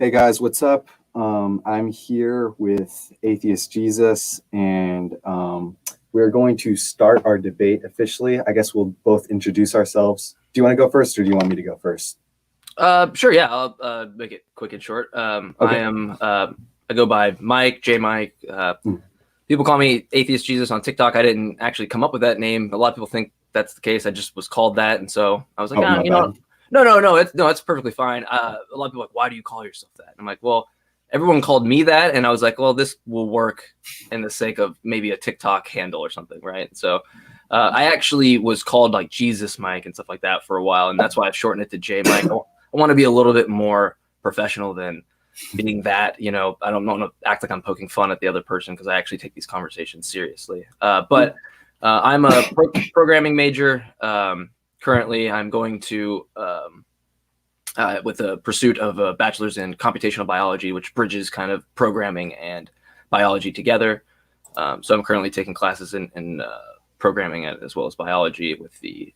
Hey guys, what's up? I'm here with Atheist Jesus, and we're going to start our debate officially. I guess we'll both introduce ourselves. Do you want to go first, or do you want me to go first? Sure, yeah, I'll make it quick and short. Okay. I go by Mike, J Mike. People call me Atheist Jesus on TikTok. I didn't actually come up with that name. A lot of people think that's the case. I just was called that, and so I was like, Oh, my bad. no, it's perfectly fine. A lot of people are like, why do you call yourself that? I'm like, well, everyone called me that, and I was like, well, this will work in the sake of maybe a TikTok handle or something, right? So I actually was called like Jesus Mike and stuff like that for a while, and that's why I've shortened it to J Mike. I want to be a little bit more professional than being that. I don't want to act like I'm poking fun at the other person because I actually take these conversations seriously. But I'm a programming major. Currently, I'm going to with a pursuit of a bachelor's in computational biology, which bridges kind of programming and biology together. So I'm currently taking classes in programming as well as biology with the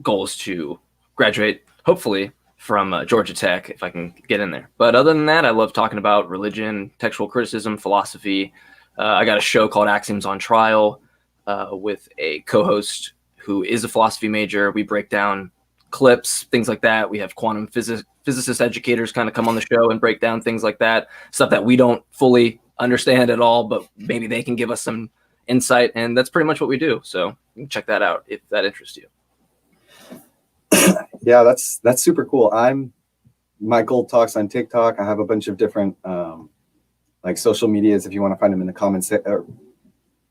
goals to graduate, hopefully, from Georgia Tech if I can get in there. But other than that, I love talking about religion, textual criticism, philosophy. I got a show called Axioms on Trial with a co-host who is a philosophy major. We break down clips, things like that. We have quantum physicist educators kind of come on the show and break down things like that, stuff that we don't fully understand at all, but maybe they can give us some insight. And that's pretty much what we do. So you can check that out if that interests you. Yeah, that's super cool. I'm Michael Talks on TikTok. I have a bunch of different like social medias if you want to find them in the comments or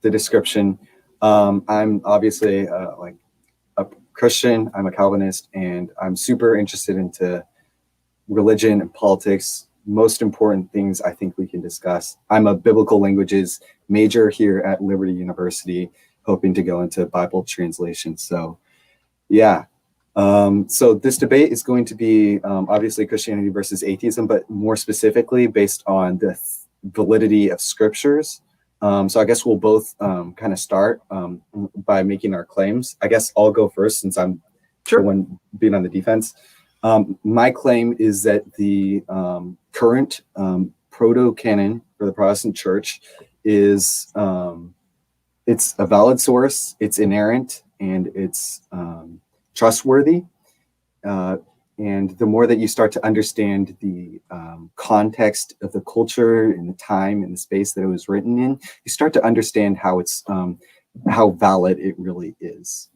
the description. I'm obviously like a Christian. I'm a Calvinist, and I'm super interested into religion and politics. Most important things I think we can discuss. I'm a biblical languages major here at Liberty University, hoping to go into Bible translation. So yeah. So this debate is going to be obviously Christianity versus atheism, but more specifically based on the validity of scriptures. So I guess we'll both kind of start by making our claims. I guess I'll go first since I'm the one being on the defense. My claim is that the current proto-canon for the Protestant Church is it's a valid source, it's inerrant, and it's trustworthy. And the more that you start to understand the context of the culture and the time and the space that it was written in, you start to understand how it's how valid it really is.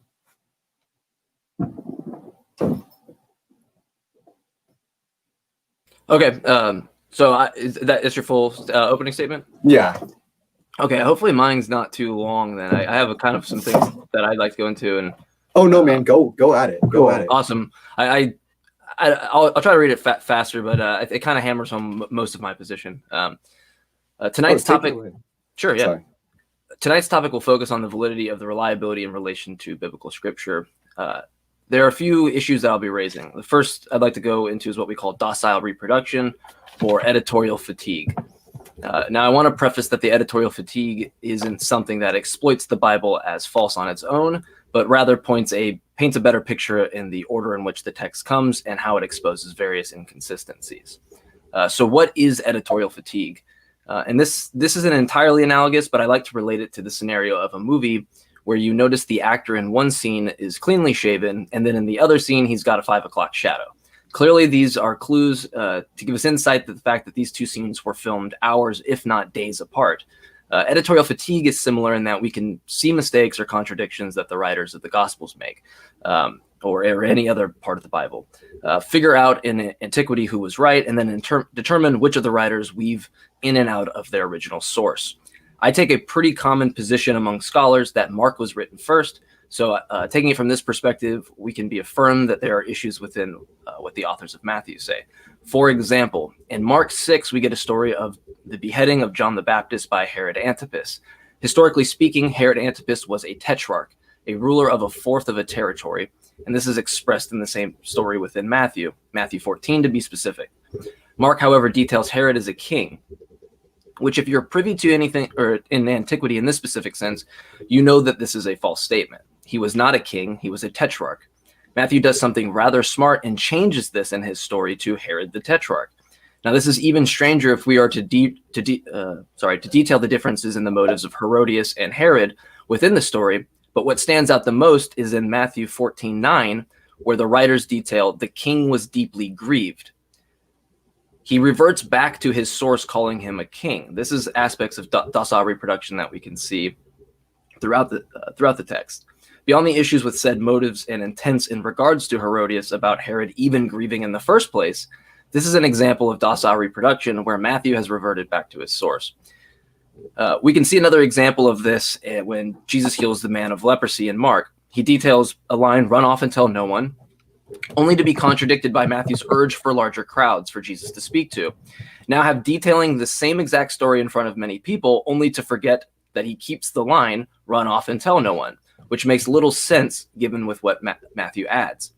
Okay. So is your full opening statement? Yeah. Okay. Hopefully mine's not too long then. I have a kind of some things that I'd like to go into. And oh no, man, go at it. Go at it. Awesome. I'll try to read it faster, but it kind of hammers home most of my position. Tonight's topic. Sure. Yeah. Sorry. Tonight's topic will focus on the validity of the reliability in relation to biblical scripture. There are a few issues that I'll be raising. The first I'd like to go into is what we call docile reproduction or editorial fatigue. Now, I want to preface that the editorial fatigue isn't something that exploits the Bible as false on its own, but rather paints a better picture in the order in which the text comes and how it exposes various inconsistencies. So what is editorial fatigue? And this isn't entirely analogous, but I like to relate it to the scenario of a movie where you notice the actor in one scene is cleanly shaven, and then in the other scene, he's got a 5 o'clock shadow. Clearly, these are clues to give us insight to the fact that these two scenes were filmed hours, if not days apart. Editorial fatigue is similar in that we can see mistakes or contradictions that the writers of the Gospels make, or any other part of the Bible. Figure out in antiquity who was right, and then determine which of the writers weave in and out of their original source. I take a pretty common position among scholars that Mark was written first. So taking it from this perspective, we can be affirmed that there are issues within what the authors of Matthew say. For example, in Mark 6, we get a story of the beheading of John the Baptist by Herod Antipas. Historically speaking, Herod Antipas was a tetrarch, a ruler of a fourth of a territory, and this is expressed in the same story within Matthew 14 to be specific. Mark, however, details Herod as a king, which if you're privy to anything or in antiquity in this specific sense, you know that this is a false statement. He was not a king, he was a tetrarch. Matthew does something rather smart and changes this in his story to Herod the Tetrarch. Now, this is even stranger if we are to detail the differences in the motives of Herodias and Herod within the story. But what stands out the most is in Matthew 14:9, where the writers detail the king was deeply grieved. He reverts back to his source calling him a king. This is aspects of docile reproduction that we can see throughout the text. Beyond the issues with said motives and intents in regards to Herodias about Herod even grieving in the first place, this is an example of docile reproduction where Matthew has reverted back to his source. We can see another example of this when Jesus heals the man of leprosy in Mark. He details a line, "Run off and tell no one," only to be contradicted by Matthew's urge for larger crowds for Jesus to speak to. Now have detailing the same exact story in front of many people, only to forget that he keeps the line, "Run off and tell no one," which makes little sense given with what Matthew adds.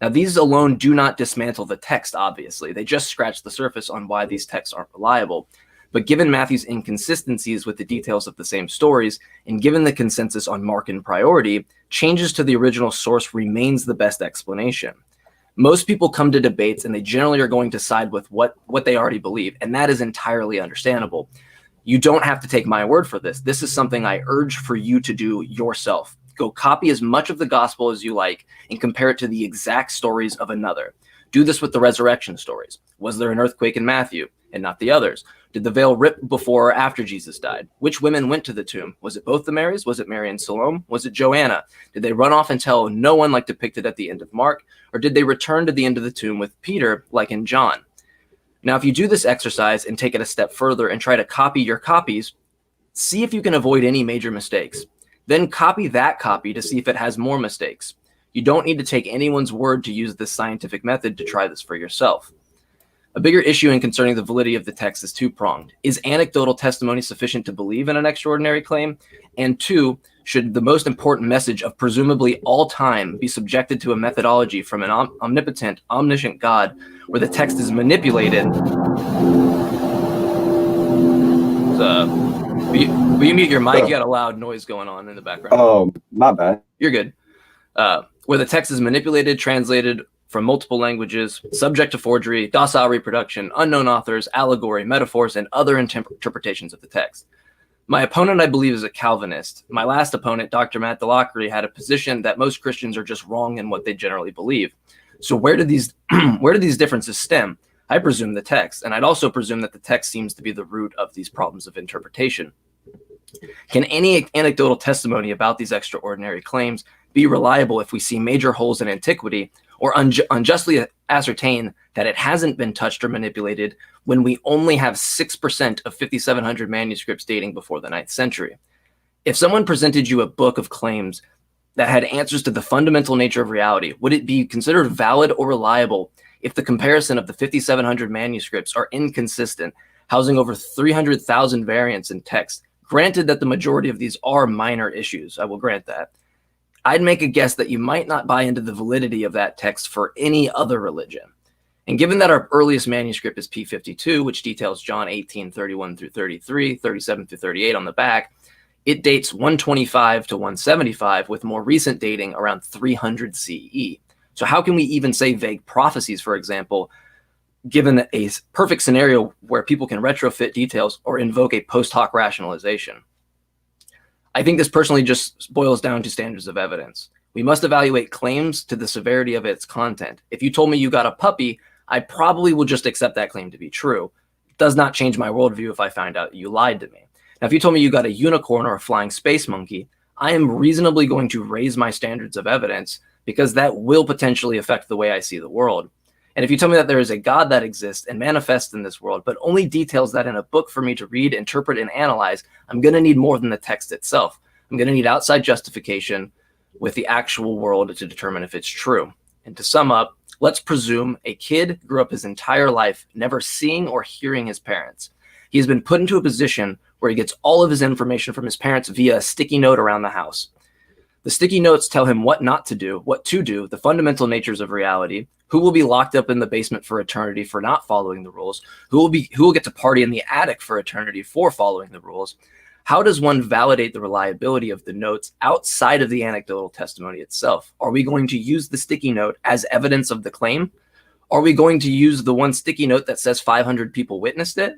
Now, these alone do not dismantle the text, obviously. They just scratch the surface on why these texts aren't reliable. But given Matthew's inconsistencies with the details of the same stories, and given the consensus on Markan priority, changes to the original source remains the best explanation. Most people come to debates and they generally are going to side with what they already believe, and that is entirely understandable. You don't have to take my word for this. This is something I urge for you to do yourself. Go copy as much of the gospel as you like and compare it to the exact stories of another. Do this with the resurrection stories. Was there an earthquake in Matthew and not the others? Did the veil rip before or after Jesus died? Which women went to the tomb? Was it both the Marys? Was it Mary and Salome? Was it Joanna? Did they run off and tell no one like depicted at the end of Mark? Or did they return to the end of the tomb with Peter like in John? Now, if you do this exercise and take it a step further and try to copy your copies, see if you can avoid any major mistakes. Then copy that copy to see if it has more mistakes. You don't need to take anyone's word to use this scientific method to try this for yourself. A bigger issue in concerning the validity of the text is two-pronged. Is anecdotal testimony sufficient to believe in an extraordinary claim? And two, should the most important message of presumably all time be subjected to a methodology from an omnipotent, omniscient God where the text is manipulated? Will you mute your mic? You got a loud noise going on in the background. Oh, my bad. You're good. Where the text is manipulated, translated from multiple languages, subject to forgery, docile reproduction, unknown authors, allegory, metaphors, and other interpretations of the text. My opponent, I believe, is a Calvinist. My last opponent, Dr. Matt Delacroix, had a position that most Christians are just wrong in what they generally believe. So where do these differences stem? I presume the text, and I'd also presume that the text seems to be the root of these problems of interpretation. Can any anecdotal testimony about these extraordinary claims be reliable if we see major holes in antiquity, or unjustly ascertain that it hasn't been touched or manipulated when we only have 6% of 5,700 manuscripts dating before the 9th century? If someone presented you a book of claims that had answers to the fundamental nature of reality, would it be considered valid or reliable if the comparison of the 5,700 manuscripts are inconsistent, housing over 300,000 variants in text? Granted that the majority of these are minor issues, I will grant that. I'd make a guess that you might not buy into the validity of that text for any other religion. And given that our earliest manuscript is P52, which details John 18:31 through 33, 37 through 38 on the back, it dates 125 to 175 with more recent dating around 300 CE. So how can we even say vague prophecies, for example, given a perfect scenario where people can retrofit details or invoke a post hoc rationalization? I think this personally just boils down to standards of evidence. We must evaluate claims to the severity of its content. If you told me you got a puppy, I probably will just accept that claim to be true. It does not change my worldview if I find out you lied to me. Now, if you told me you got a unicorn or a flying space monkey, I am reasonably going to raise my standards of evidence because that will potentially affect the way I see the world. And if you tell me that there is a God that exists and manifests in this world, but only details that in a book for me to read, interpret, and analyze, I'm going to need more than the text itself. I'm going to need outside justification with the actual world to determine if it's true. And to sum up, let's presume a kid grew up his entire life never seeing or hearing his parents. He has been put into a position where he gets all of his information from his parents via a sticky note around the house. The sticky notes tell him what not to do, what to do, the fundamental natures of reality, who will be locked up in the basement for eternity for not following the rules, who will get to party in the attic for eternity for following the rules, how does one validate the reliability of the notes outside of the anecdotal testimony itself? Are we going to use the sticky note as evidence of the claim? Are we going to use the one sticky note that says 500 people witnessed it?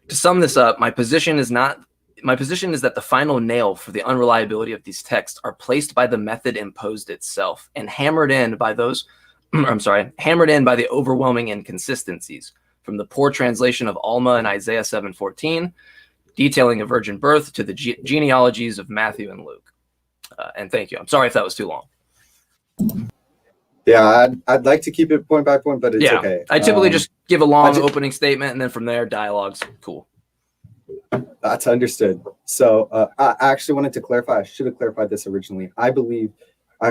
To sum this up, my position is that the final nail for the unreliability of these texts are placed by the method imposed itself and hammered in by the overwhelming inconsistencies, from the poor translation of Alma in Isaiah 7:14, detailing a virgin birth, to the genealogies of Matthew and Luke. And thank you. I'm sorry if that was too long. Yeah, I'd like to keep it point by point, but it's okay. I typically just give a long opening statement, and then from there, dialogue's cool. That's understood. So I actually wanted to clarify. I should have clarified this originally. I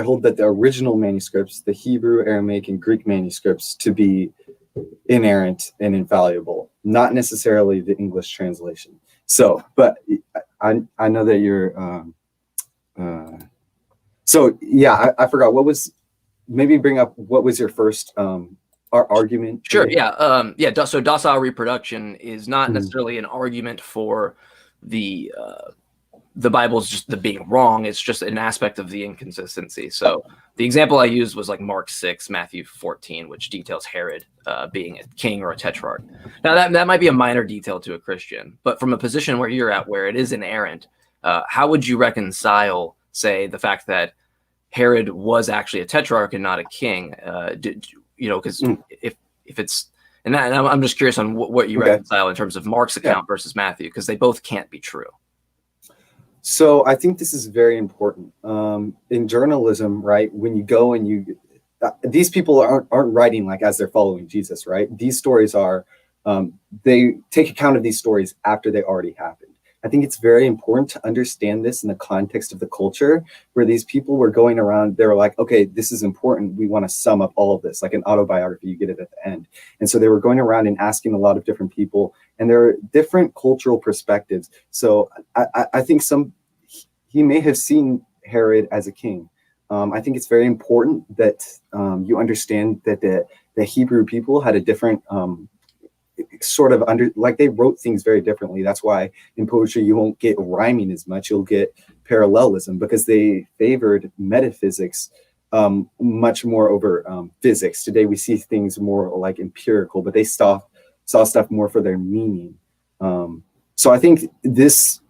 hold that the original manuscripts, the Hebrew, Aramaic, and Greek manuscripts, to be inerrant and infallible, not necessarily the English translation. So, but I know that you're. So yeah, I forgot what was. Maybe bring up what was your first argument? Sure. Yeah. So docile reproduction is not necessarily an argument for the Bible's just the being wrong. It's just an aspect of the inconsistency. So the example I used was like Mark 6, Matthew 14, which details Herod being a king or a tetrarch. Now that might be a minor detail to a Christian, but from a position where you're at, where it is inerrant, how would you reconcile, say, the fact that Herod was actually a tetrarch and not a king? Because if it's, and I'm just curious on what you reconcile in terms of Mark's account versus Matthew, because they both can't be true. So I think this is very important in journalism, right? When you go and these people aren't writing like as they're following Jesus, right? These stories are, they take account of these stories after they already happened. I think it's very important to understand this in the context of the culture where these people were going around. They were like, okay, this is important. We want to sum up all of this, like an autobiography, you get it at the end. And so they were going around and asking a lot of different people, and there are different cultural perspectives. So I think he may have seen Herod as a king. I think it's very important that you understand that the Hebrew people had a different they wrote things very differently. That's why in poetry you won't get rhyming as much. You'll get parallelism because they favored metaphysics much more over physics. Today we see things more like empirical, but they saw stuff more for their meaning. So I think this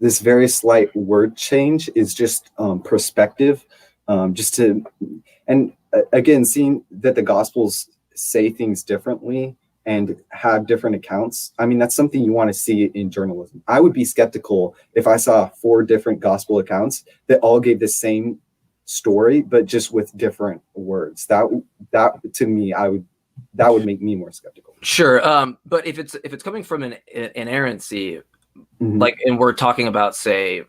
very slight word change is just perspective, and again, seeing that the Gospels say things differently and have different accounts. I mean, that's something you want to see in journalism. I would be skeptical if I saw 4 different gospel accounts that all gave the same story, but just with different words. That to me, that would make me more skeptical. Sure. But if it's coming from an inerrancy, like, and we're talking about, say,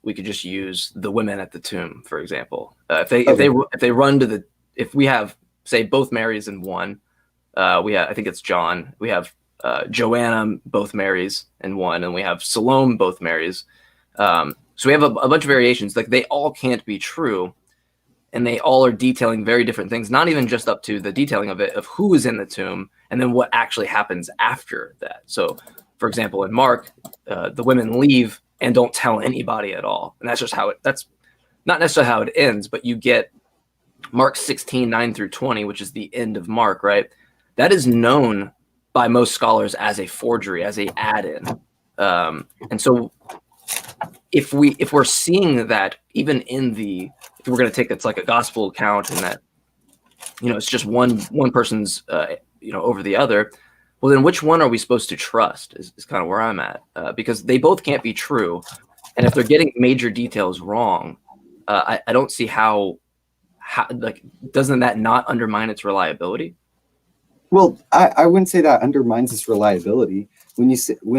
we could just use the women at the tomb, for example. If they run to if we have, say, both Marys in one, I think it's John. We have Joanna, both Marys in one, and we have Salome, both Marys. So we have a bunch of variations. Like, they all can't be true, and they all are detailing very different things. Not even just up to the detailing of who is in the tomb, and then what actually happens after that. So, for example, in Mark, the women leave and don't tell anybody at all, and that's not necessarily how it ends. But you get Mark 16:9-20, which is the end of Mark, right? That is known by most scholars as a forgery, as a add-in. And so if we're seeing that even if we're going to take that's like a gospel account and that, it's just one person's, over the other, well, then which one are we supposed to trust is kind of where I'm at, because they both can't be true. And if they're getting major details wrong, I don't see how doesn't that not undermine its reliability? Well, I wouldn't say that undermines its reliability. When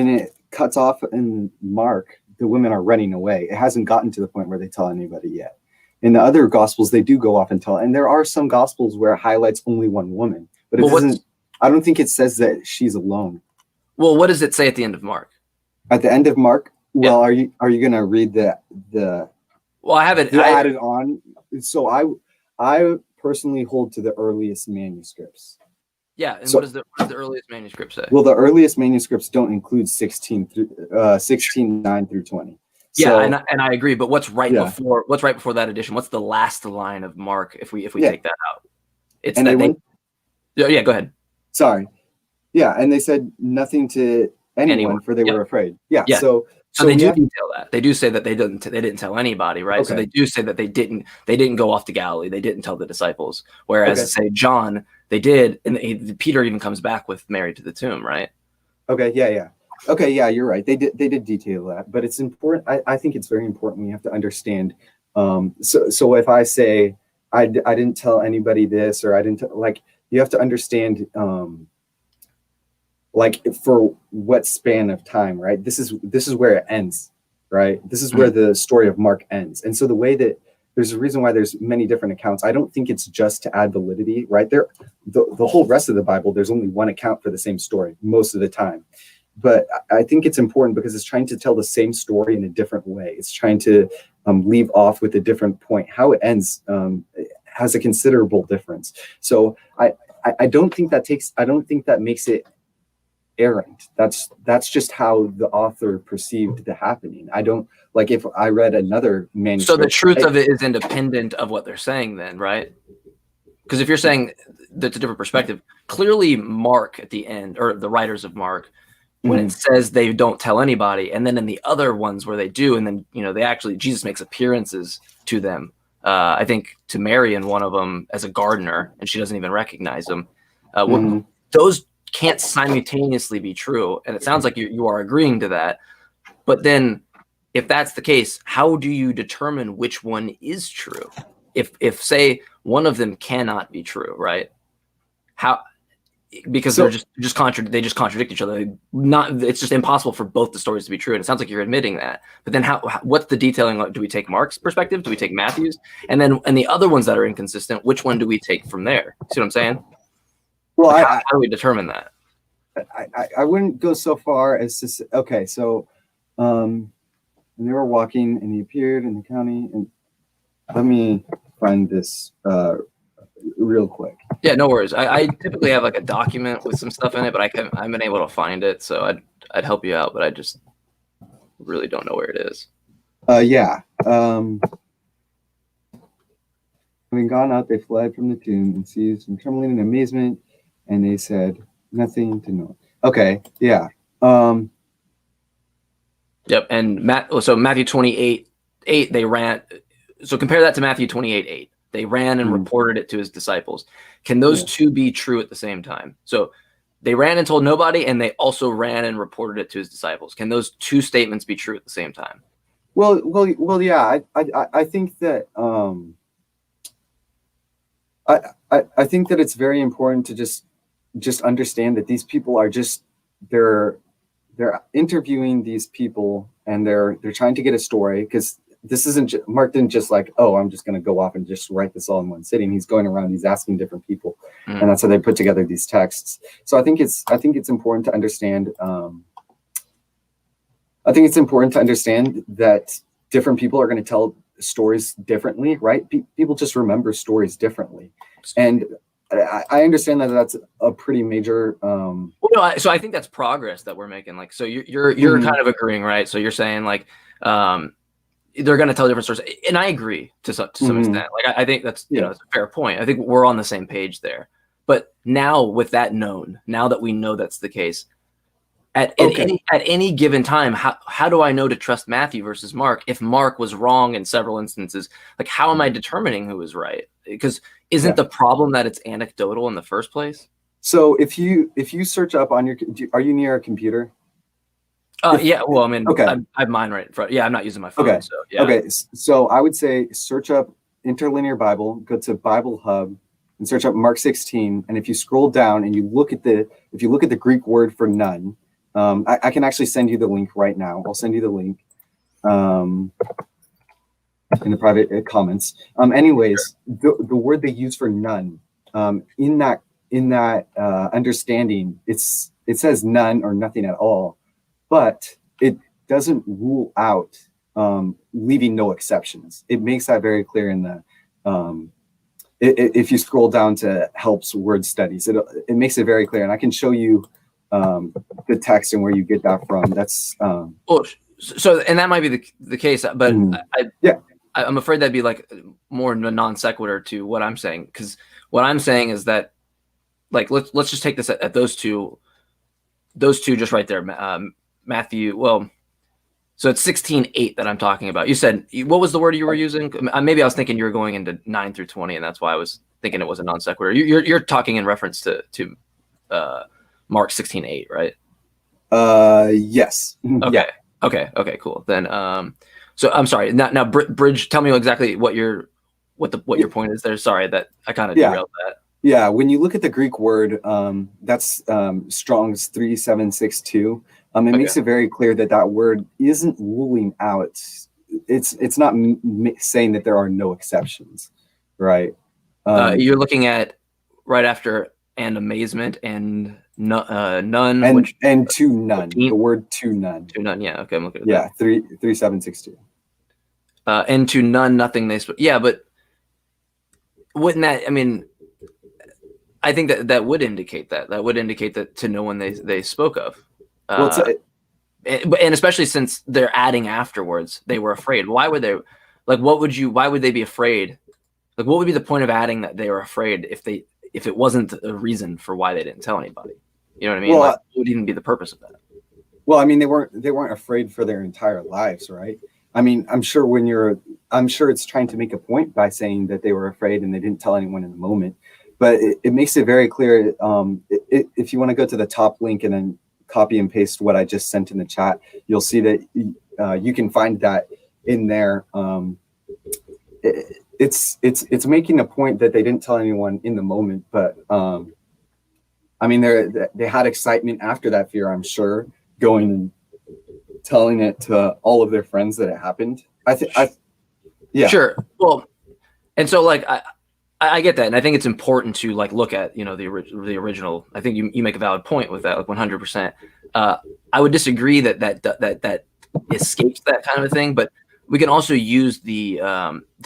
it cuts off in Mark, the women are running away. It hasn't gotten to the point where they tell anybody yet. In the other Gospels, they do go off and tell. And there are some Gospels where it highlights only one woman. But it doesn't. I don't think it says that she's alone. Well, what does it say at the end of Mark? At the end of Mark? Well, are you going to read the Well, I have it added on. So I personally hold to the earliest manuscripts. Yeah, and what does the earliest manuscript say? Well, the earliest manuscripts don't include 16:9 through 20. Yeah, and I agree. But what's right before that edition? What's the last line of Mark if we take that out? It's and that yeah, go ahead. Sorry. Yeah, and they said nothing to anyone. For they were afraid. Yeah. So they do detail that. They do say that they didn't tell anybody, right? Okay. So they do say that they didn't go off to Galilee. They didn't tell the disciples. Whereas say John, they did, and Peter even comes back with Mary to the tomb, right? Okay. Yeah. Okay. Yeah, you're right. They did detail that, but it's important. I think it's very important. We have to understand. So if I say I didn't tell anybody this, or I didn't you have to understand. Like for what span of time, right? This is where it ends, right? This is where the story of Mark ends. And so the way that there's a reason why there's many different accounts. I don't think it's just to add validity, right? The whole rest of the Bible, there's only one account for the same story most of the time. But I think it's important because it's trying to tell the same story in a different way. It's trying to leave off with a different point. How it ends has a considerable difference. So I don't think that makes it errant. That's just how the author perceived the happening. I don't if I read another manuscript. So the truth of it is independent of what they're saying then, right? Because if you're saying that's a different perspective, clearly Mark at the end, or the writers of Mark, when it says they don't tell anybody, and then in the other ones where they do, and then they actually, Jesus makes appearances to them. I think to Mary in one of them as a gardener, and she doesn't even recognize him. Those can't simultaneously be true, and it sounds like you are agreeing to that. But then if that's the case, how do you determine which one is true if say one of them cannot be true, right? How? Because they just contradict each other. It's just impossible for both the stories to be true, and it sounds like you're admitting that. But then what's the detailing? Do we take Mark's perspective? Do we take Matthew's? And then the other ones that are inconsistent, which one do we take from there? See what I'm saying? Well, how do we determine that? I wouldn't go so far as to say, okay, so and they were walking, and he appeared in the county, and let me find this real quick. Yeah, no worries. I typically have like a document with some stuff in it, but I haven't been able to find it, so I'd help you out, but I just really don't know where it is. Yeah. Having gone out, they fled from the tomb and seized them trembling in amazement, and they said nothing to know. Okay, yeah. Yep, and Matthew 28:8, they ran. So compare that to Matthew 28:8. They ran and reported it to his disciples. Can those two be true at the same time? So they ran and told nobody, and they also ran and reported it to his disciples. Can those two statements be true at the same time? Well, yeah. I think that I think that it's very important to just understand that these people are they're interviewing these people, and they're trying to get a story, because this isn't Mark didn't just I'm just going to go off and just write this all in one sitting. He's going around, he's asking different people, and that's how they put together these texts. So I think it's important to understand. I think it's important to understand that different people are going to tell stories differently, right? People just remember stories differently, and I understand that that's a pretty major. So I think that's progress that we're making. So you're kind of agreeing, right? So you're saying they're going to tell different stories, and I agree to some extent. I think that's that's a fair point. I think we're on the same page there. But now with that known, now that we know that's the case, at any given time, how do I know to trust Matthew versus Mark if Mark was wrong in several instances? How am I determining who is right? Because isn't the problem that it's anecdotal in the first place? So if you search up on are you near a computer? Yeah. Well, I mean, okay. I have mine right in front. Yeah, I'm not using my phone. Okay. So yeah. Okay. So I would say search up Interlinear Bible, go to Bible Hub, and search up Mark 16. And if you scroll down and you look at the Greek word for none, I can actually send you the link right now. I'll send you the link in the private comments. Anyways, the word they use for none, in that understanding, it says none or nothing at all, but it doesn't rule out leaving no exceptions. It makes that very clear in if you scroll down to helps word studies, it makes it very clear. And I can show you the text and where you get that from. That's well, so and that might be the case, but I'm afraid that'd be like more non sequitur to what I'm saying, because what I'm saying is that, like, let's just take this at those two just right there, Matthew. Well, so it's 16:8 that I'm talking about. You said, what was the word you were using? Maybe I was thinking you were going into 9 through 20, and that's why I was thinking it was a non sequitur. You're talking in reference to Mark 16:8, right? Yes. Okay. Yeah. Okay. Cool. Then, so I'm sorry. Now, Bridge, tell me exactly what your point is there. Sorry that I kind of derailed that. Yeah, when you look at the Greek word, that's Strong's 3762. It makes it very clear that that word isn't ruling out. It's not saying that there are no exceptions, right? You're looking at right after and amazement and none, and to none. The word to none. To none. Yeah. Okay. I'm looking at that. 3762. And to none, nothing they. Yeah, but wouldn't that? I mean, I think that would indicate that would indicate that to no one they spoke of. And especially since they're adding afterwards, they were afraid. Why would they? Like, why would they be afraid? Like, what would be the point of adding that they were afraid if it wasn't a reason for why they didn't tell anybody? You know what I mean? Well, what would even be the purpose of that? Well, I mean, they weren't afraid for their entire lives, right? I mean, I'm sure it's trying to make a point by saying that they were afraid and they didn't tell anyone in the moment. But it makes it very clear. If you want to go to the top link and then copy and paste what I just sent in the chat, you'll see that you can find that in there. It's making a point that they didn't tell anyone in the moment, but I mean, they had excitement after that fear, I'm sure, going and telling it to all of their friends that it happened. Yeah, sure. Well, and so like I get that, and I think it's important to like look at the original. I think you make a valid point with that, like 100%. I would disagree that escapes that kind of a thing, but we can also use the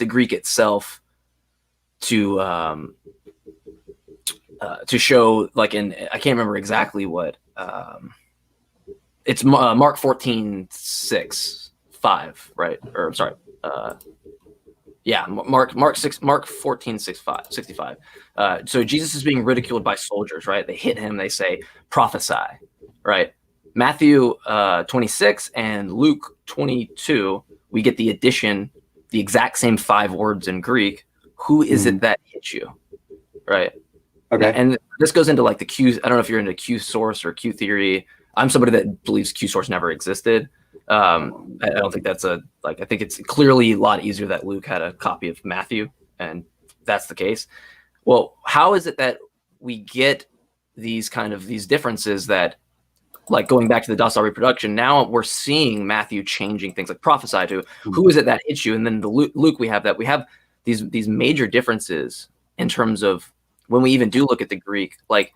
Greek itself to show, like, in I can't remember exactly what it's Mark 14:6-5, right? Or sorry. Yeah, Mark 14:65. So Jesus is being ridiculed by soldiers, right? They hit him. They say, prophesy, right? Matthew 26 and Luke 22, we get the addition, the exact same 5 words in Greek. Who is it that hit you, right? Okay. And this goes into like the Q. I don't know if you're into Q source or Q theory. I'm somebody that believes Q source never existed. I don't think that's I think it's clearly a lot easier that Luke had a copy of Matthew, and that's the case. Well, how is it that we get these differences that, like, going back to the docile reproduction, now we're seeing Matthew changing things like prophesy to who is it that hits you? And then the Luke, we have these major differences in terms of when we even do look at the Greek. Like,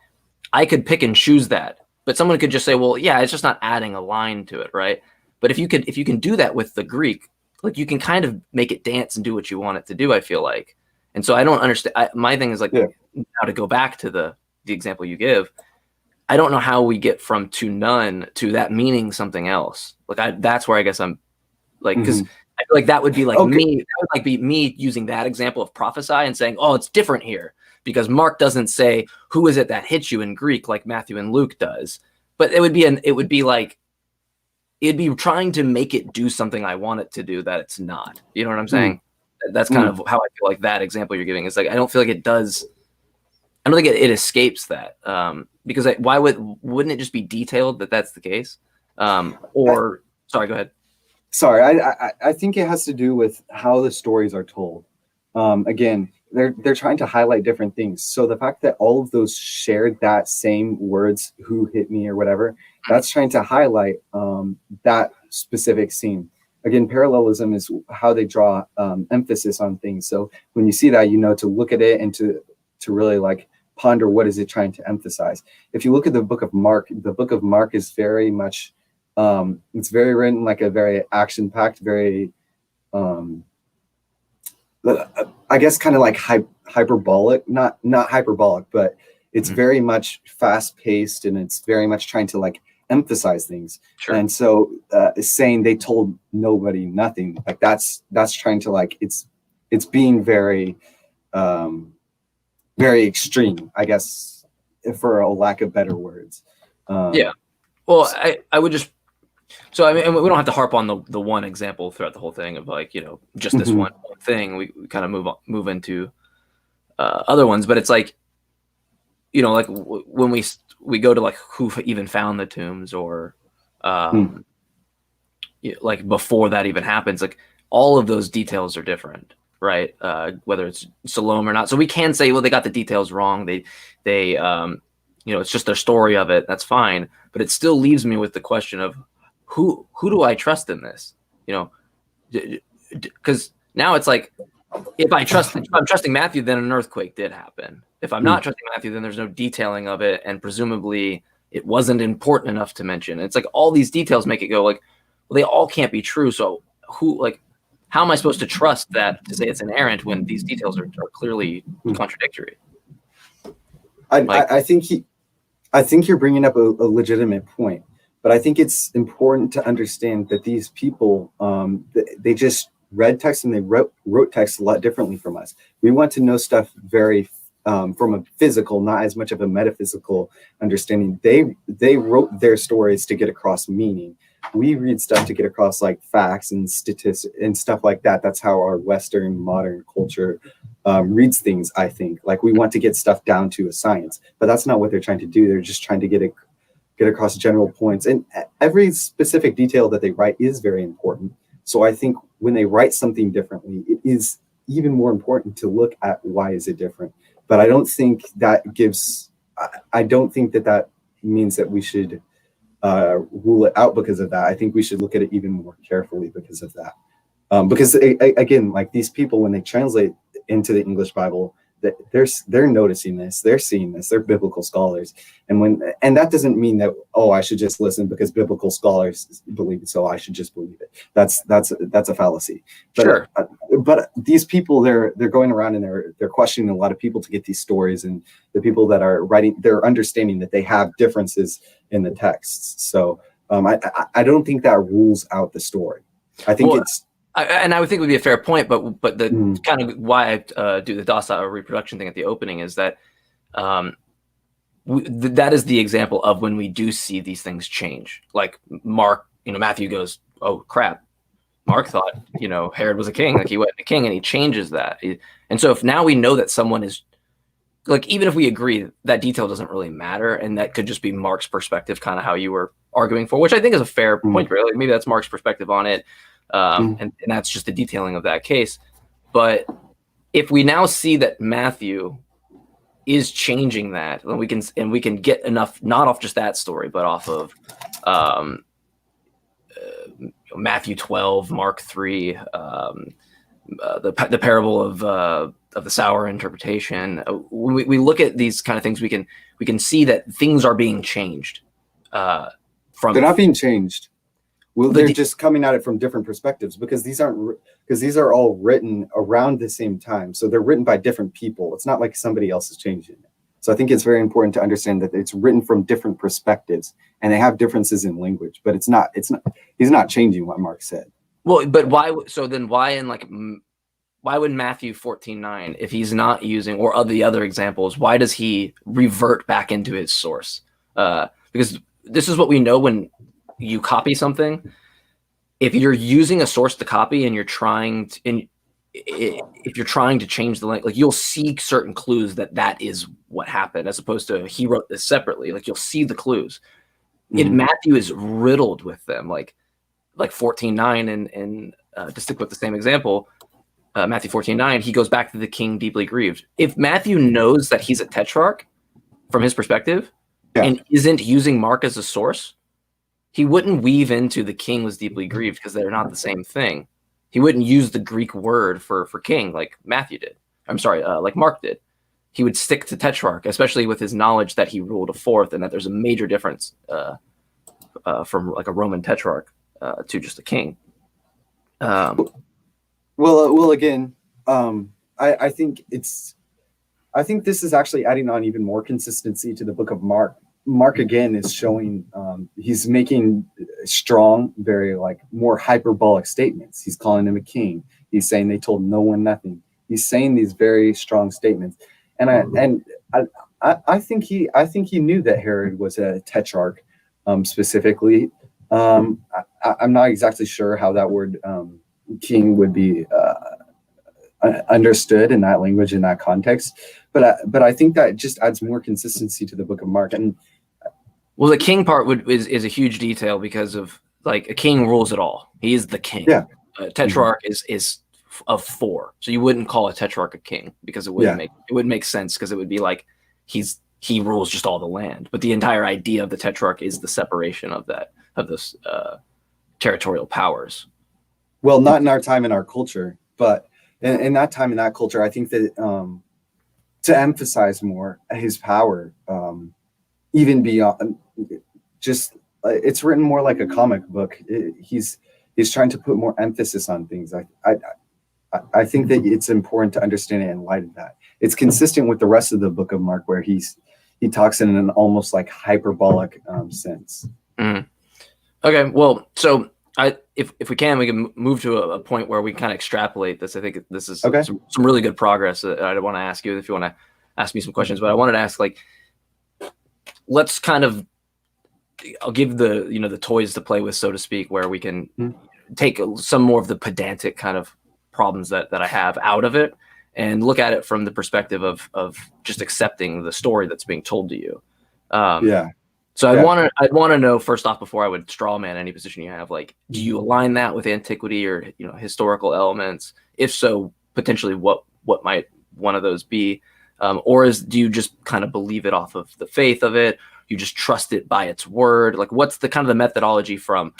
I could pick and choose that, but someone could just say, well, yeah, it's just not adding a line to it, right? But if you can do that with the Greek, like, you can kind of make it dance and do what you want it to do, I feel like. And so I don't understand. My thing is, like, now to go back to the example you give, I don't know how we get from to none to that meaning something else. Like, that's where I guess I'm like, because I feel like that would be like me. That would like be me using that example of prophesy and saying, oh, it's different here because Mark doesn't say who is it that hits you in Greek like Matthew and Luke does. But it'd be trying to make it do something I want it to do that it's not. You know what I'm saying? That's kind of how I feel like that example you're giving is like, I don't feel like it does. I don't think it escapes that because wouldn't it just be detailed that that's the case? Or sorry, go ahead. Sorry, I think it has to do with how the stories are told. Again, they're trying to highlight different things. So the fact that all of those shared that same words, who hit me or whatever, that's trying to highlight that specific scene. Again, parallelism is how they draw emphasis on things. So when you see that, to look at it and to really like ponder what is it trying to emphasize. If you look at the book of Mark is very much, it's very written like a very action-packed, very I guess kind of like hyperbolic, not hyperbolic, but it's very much fast paced, and it's very much trying to like emphasize things. Sure. And so saying they told nobody nothing, like that's trying to like, it's being very very extreme, I guess, for a lack of better words. Yeah. Well, I would just, so I mean, we don't have to harp on the one example throughout the whole thing of like, you know, just this one thing. We kind of move into other ones, but it's like, you know, like when we go to like who even found the tombs, or like before that even happens, like all of those details are different, right? Whether it's Salome or not. So we can say, well, they got the details wrong. They you know, it's just their story of it. That's fine. But it still leaves me with the question of who do I trust in this? You know, because now it's like, if I'm trusting Matthew, then an earthquake did happen. If I'm not trusting Matthew, then there's no detailing of it, and presumably it wasn't important enough to mention. It's like all these details make it go like, well, they all can't be true. So how am I supposed to trust that to say it's inerrant when these details are clearly contradictory? I think you're bringing up a legitimate point, but I think it's important to understand that these people, they just read text, and they wrote text a lot differently from us. We want to know stuff very from a physical, not as much of a metaphysical understanding. They wrote their stories to get across meaning. We read stuff to get across like facts and statistics and stuff like that. That's how our Western modern culture reads things, I think. Like, we want to get stuff down to a science, but that's not what they're trying to do. They're just trying to get across general points, and every specific detail that they write is very important. So I think when they write something differently, it is even more important to look at why is it different. But I don't think that means that we should rule it out because of that. I think we should look at it even more carefully because of that. Because again, like, these people, when they translate into the English Bible, that they're noticing this, they're seeing this, they're biblical scholars, and that doesn't mean that, oh, I should just listen because biblical scholars believe it, so I should just believe it. That's a fallacy. But, sure. But these people, they're going around and they're questioning a lot of people to get these stories, and the people that are writing, they're understanding that they have differences in the texts. So I don't think that rules out the story. I think and I would think it would be a fair point, but the kind of why I do the docile reproduction thing at the opening is that that is the example of when we do see these things change. Like Mark, Matthew goes, oh crap, Mark thought, Herod was a king, like he wasn't a king, and he changes that. And so if now we know that someone is, like, even if we agree that detail doesn't really matter, and that could just be Mark's perspective, kind of how you were arguing for, which I think is a fair point, really. Maybe that's Mark's perspective on it. And that's just the detailing of that case. But if we now see that Matthew is changing that, then we can get enough, not off just that story, but off of Matthew 12, Mark 3, the parable of the sour interpretation. When we look at these kind of things, we can see that things are being changed. They're not being changed. Well, they're just coming at it from different perspectives, because these are all written around the same time. So they're written by different people. It's not like somebody else is changing it. So I think it's very important to understand that it's written from different perspectives, and they have differences in language, but he's not changing what Mark said. Well, but why? So then why why would Matthew 14:9, if he's not using, or of the other examples, why does he revert back into his source? Because this is what we know when you copy something. If you're using a source to copy and you're trying to, if you're trying to change the language, like, you'll see certain clues that is what happened, as opposed to he wrote this separately. Like, you'll see the clues. Matthew is riddled with them, like 14:9, and to stick with the same example, Matthew 14:9, he goes back to the king deeply grieved. If Matthew knows that he's a tetrarch from his perspective, and isn't using Mark as a source, he wouldn't weave into the king was deeply grieved, because they're not the same thing. He wouldn't use the Greek word for king like Matthew did. I'm sorry, like Mark did. He would stick to tetrarch, especially with his knowledge that he ruled a fourth, and that there's a major difference from like a Roman tetrarch to just a king. Well, again, I think this is actually adding on even more consistency to the book of Mark. Mark again is showing he's making strong, very like more hyperbolic statements. He's calling him a king. He's saying they told no one nothing. He's saying these very strong statements, and I think he knew that Herod was a tetrarch, specifically. I'm not exactly sure how that word king would be understood in that language, in that context, but I think that just adds more consistency to the book of Mark. And well, the king part is a huge detail, because of like a king rules it all. He is the king. Yeah. Tetrarch is of 4, so you wouldn't call a tetrarch a king, because it wouldn't make sense, because it would be like he rules just all the land. But the entire idea of the tetrarch is the separation of those territorial powers. Well, not in our time, in our culture, but in that time, in that culture, I think that to emphasize more his power, even beyond just, it's written more like a comic book. He's trying to put more emphasis on things. I think that it's important to understand it in light of that. It's consistent with the rest of the book of Mark, where he talks in an almost like hyperbolic sense. Mm. Okay, well, so if we can move to a point where we kind of extrapolate this. I think this is okay. some really good progress. I want to ask you if you want to ask me some questions, but I wanted to ask, like, let's kind of, I'll give the toys to play with, so to speak, where we can take some more of the pedantic kind of problems that I have out of it, and look at it from the perspective of just accepting the story that's being told to you. So I'd want to know, first off, before I would straw man any position you have, like, do you align that with antiquity or historical elements? If so, potentially what might one of those be? Or do you just kind of believe it off of the faith of it? You just trust it by its word? Like, what's the kind of the methodology from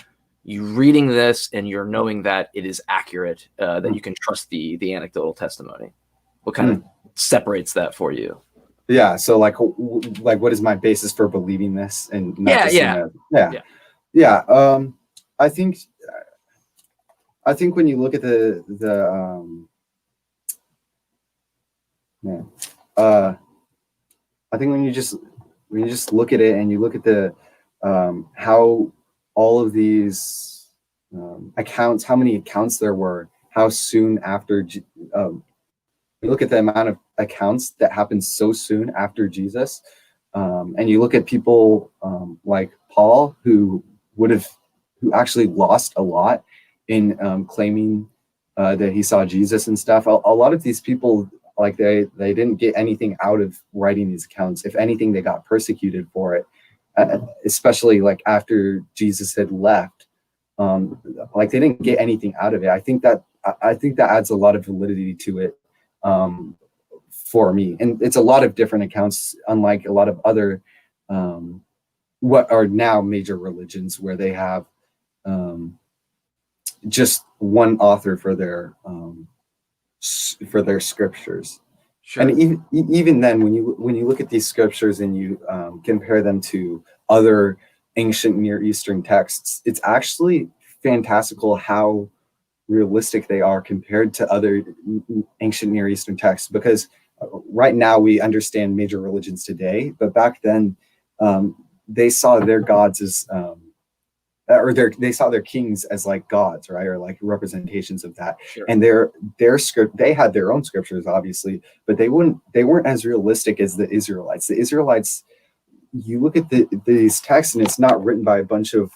you reading this and you're knowing that it is accurate, that you can trust the anecdotal testimony? What kind of separates that for you? Yeah. So like what is my basis for believing this? And not I think when you look at I think when you just look at it and you look at the how all of these accounts, how many accounts there were, how soon after you look at the amount of accounts that happened so soon after Jesus, and you look at people like Paul, who actually lost a lot in claiming that he saw Jesus and stuff. A lot of these people, like they didn't get anything out of writing these accounts. If anything, they got persecuted for it, especially like after Jesus had left. Like they didn't get anything out of it. I think that adds a lot of validity to it. For me, and it's a lot of different accounts, unlike a lot of other what are now major religions, where they have just one author for their scriptures. Sure. And even then, when you look at these scriptures and you compare them to other ancient Near Eastern texts, it's actually fantastical how realistic they are compared to other ancient Near Eastern texts. Because right now we understand major religions today, but back then they saw their gods as they saw their kings as like gods, right, or like representations of that. Sure. And their script, they had their own scriptures, obviously, but they weren't as realistic as the Israelites. The Israelites, you look at these texts, and it's not written by a bunch of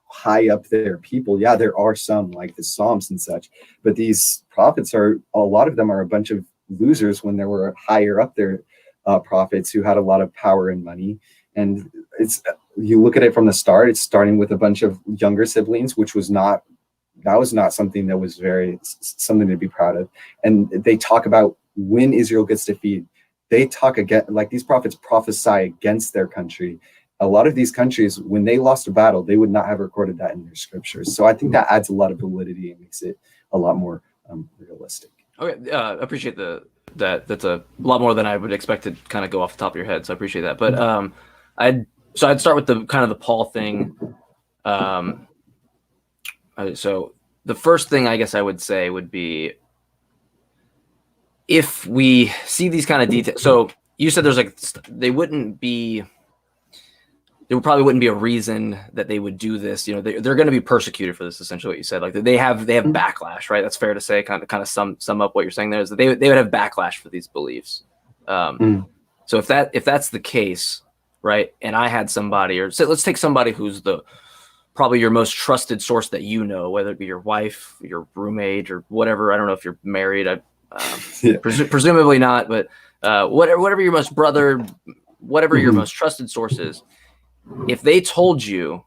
high up there people. Yeah, there are some like the Psalms and such, but these prophets a lot of them are a bunch of losers when there were higher up there prophets who had a lot of power and money. And you look at it from the start, it's starting with a bunch of younger siblings, which was not something that was something to be proud of. And they talk about when Israel gets defeated, they talk again, like these prophets prophesy against their country. A lot of these countries, when they lost a battle, they would not have recorded that in their scriptures. So I think that adds a lot of validity and makes it a lot more realistic. Okay, appreciate that's a lot more than I would expect to kind of go off the top of your head. So I appreciate that. But I'd start with the kind of the Paul thing. So the first thing I guess I would say would be, if we see these kind of details, so you said there's like there probably wouldn't be a reason that they would do this. You know, they're going to be persecuted for this. Essentially, what you said, like they have backlash, right? That's fair to say. Kind of sum up what you're saying there is that they would have backlash for these beliefs. So if that's the case, right? And I had somebody, or say, let's take somebody who's probably your most trusted source that you know, whether it be your wife, your roommate, or whatever. I don't know if you're married. Presumably not, but whatever your most your most trusted source is. If they told you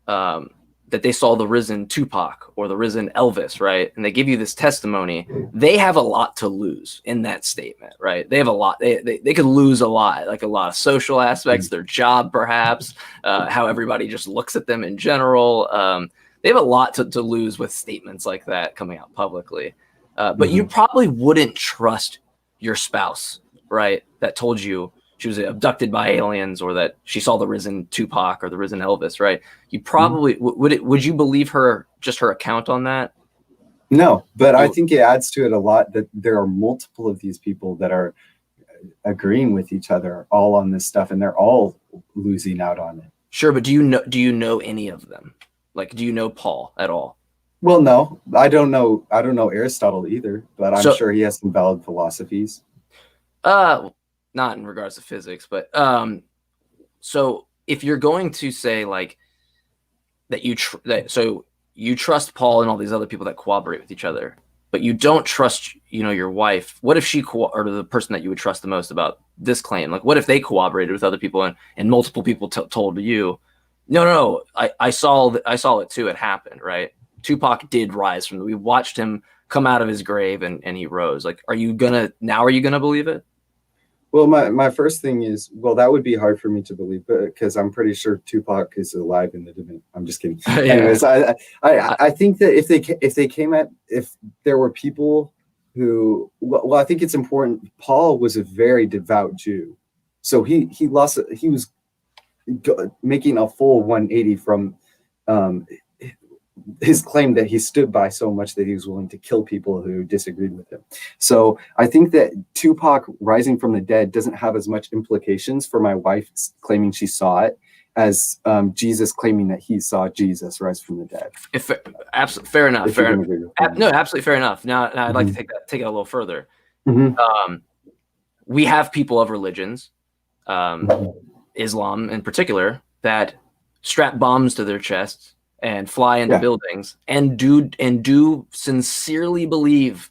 that they saw the risen Tupac or the risen Elvis, right, and they give you this testimony, they have a lot to lose in that statement, right? They have a lot. They could lose a lot, like a lot of social aspects, their job, perhaps, how everybody just looks at them in general. They have a lot to lose with statements like that coming out publicly. But you probably wouldn't trust your spouse, right, that told you she was abducted by aliens, or that she saw the risen Tupac or the risen Elvis, right? You probably would you believe her, just her account on that? No, but I think it adds to it a lot that there are multiple of these people that are agreeing with each other all on this stuff, and they're all losing out on it. Sure, but do you know any of them? Like, do you know Paul at all? Well, no, I don't know Aristotle either, but I'm sure he has some valid philosophies. Not in regards to physics, but so if you're going to say like that you trust Paul and all these other people that cooperate with each other, but you don't trust, your wife, what if she or the person that you would trust the most about this claim? Like, what if they cooperated with other people and multiple people told you, no, I saw it too. It happened, right? Tupac did rise we watched him come out of his grave and he rose. Like, are you gonna believe it? Well, my first thing is, that would be hard for me to believe, because I'm pretty sure Tupac is alive in the divinity. I'm just kidding. Yeah. Anyways, I think that if there were people who, I think it's important. Paul was a very devout Jew, so he was making a full 180 from his claim that he stood by so much that he was willing to kill people who disagreed with him. So I think that Tupac rising from the dead doesn't have as much implications for my wife claiming she saw it as Jesus claiming that he saw Jesus rise from the dead. Absolutely fair enough. No, absolutely fair enough. Now I'd like to take it a little further. We have people of religions, Islam in particular, that strap bombs to their chests and fly into buildings and do sincerely believe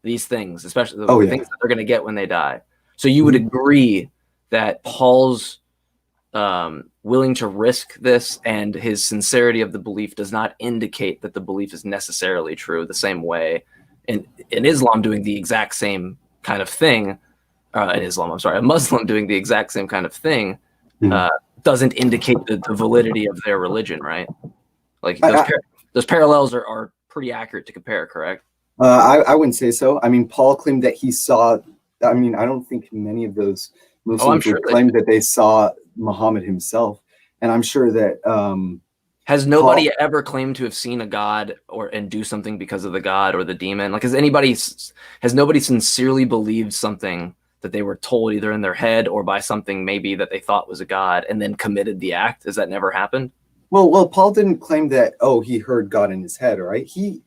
these things, especially the things that they're going to get when they die. So you would agree that Paul's willing to risk this and his sincerity of the belief does not indicate that the belief is necessarily true, the same way in Islam doing the exact same kind of thing, a Muslim doing the exact same kind of thing doesn't indicate the validity of their religion, right? Like those parallels are pretty accurate to compare, correct? I wouldn't say so. I mean, Paul claimed that he saw. I mean, I don't think many of those Muslims would claim that they saw Muhammad himself, and I'm sure that has nobody ever claimed to have seen a god and do something because of the god or the demon. Like, has nobody sincerely believed something that they were told either in their head or by something maybe that they thought was a god and then committed the act? Has that never happened? Well, Paul didn't claim that, he heard God in his head, right? He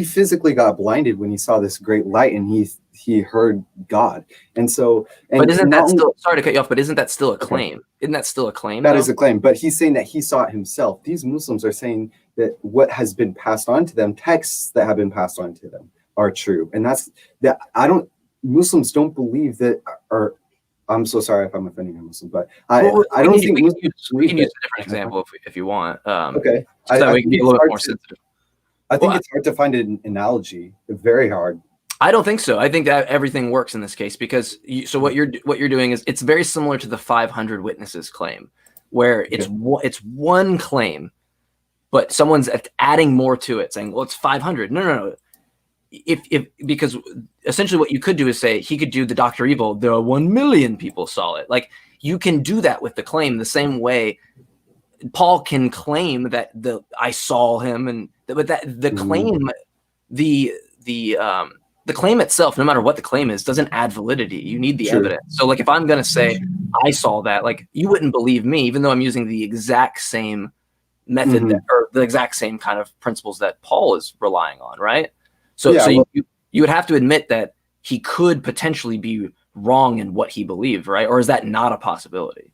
physically got blinded when he saw this great light and he heard God. And so, but isn't that still, sorry to cut you off, but isn't that still a claim? Isn't that still a claim? That is a claim, but he's saying that he saw it himself. These Muslims are saying that what has been passed on to them, texts that have been passed on to them, are true. And Muslims don't believe that, or I'm so sorry if I'm offending a Muslim, but I don't think we can use a different example if you want. Okay. So that we can be a little bit more sensitive. I think it's hard to find an analogy. Very hard. I don't think so. I think that everything works in this case because what you're doing is it's very similar to the 500 witnesses claim, where it's one claim, but someone's adding more to it, saying, "Well, it's 500." No. Because essentially what you could do is say he could do the Dr. Evil. There are 1 million people saw it. Like, you can do that with the claim the same way Paul can claim that I saw him, but that the claim, the the claim itself, no matter what the claim is, doesn't add validity. You need the True. evidence. So like if I'm going to say I saw that, like you wouldn't believe me, even though I'm using the exact same method or the exact same kind of principles that Paul is relying on, right? So, you would have to admit that he could potentially be wrong in what he believed, right? Or is that not a possibility?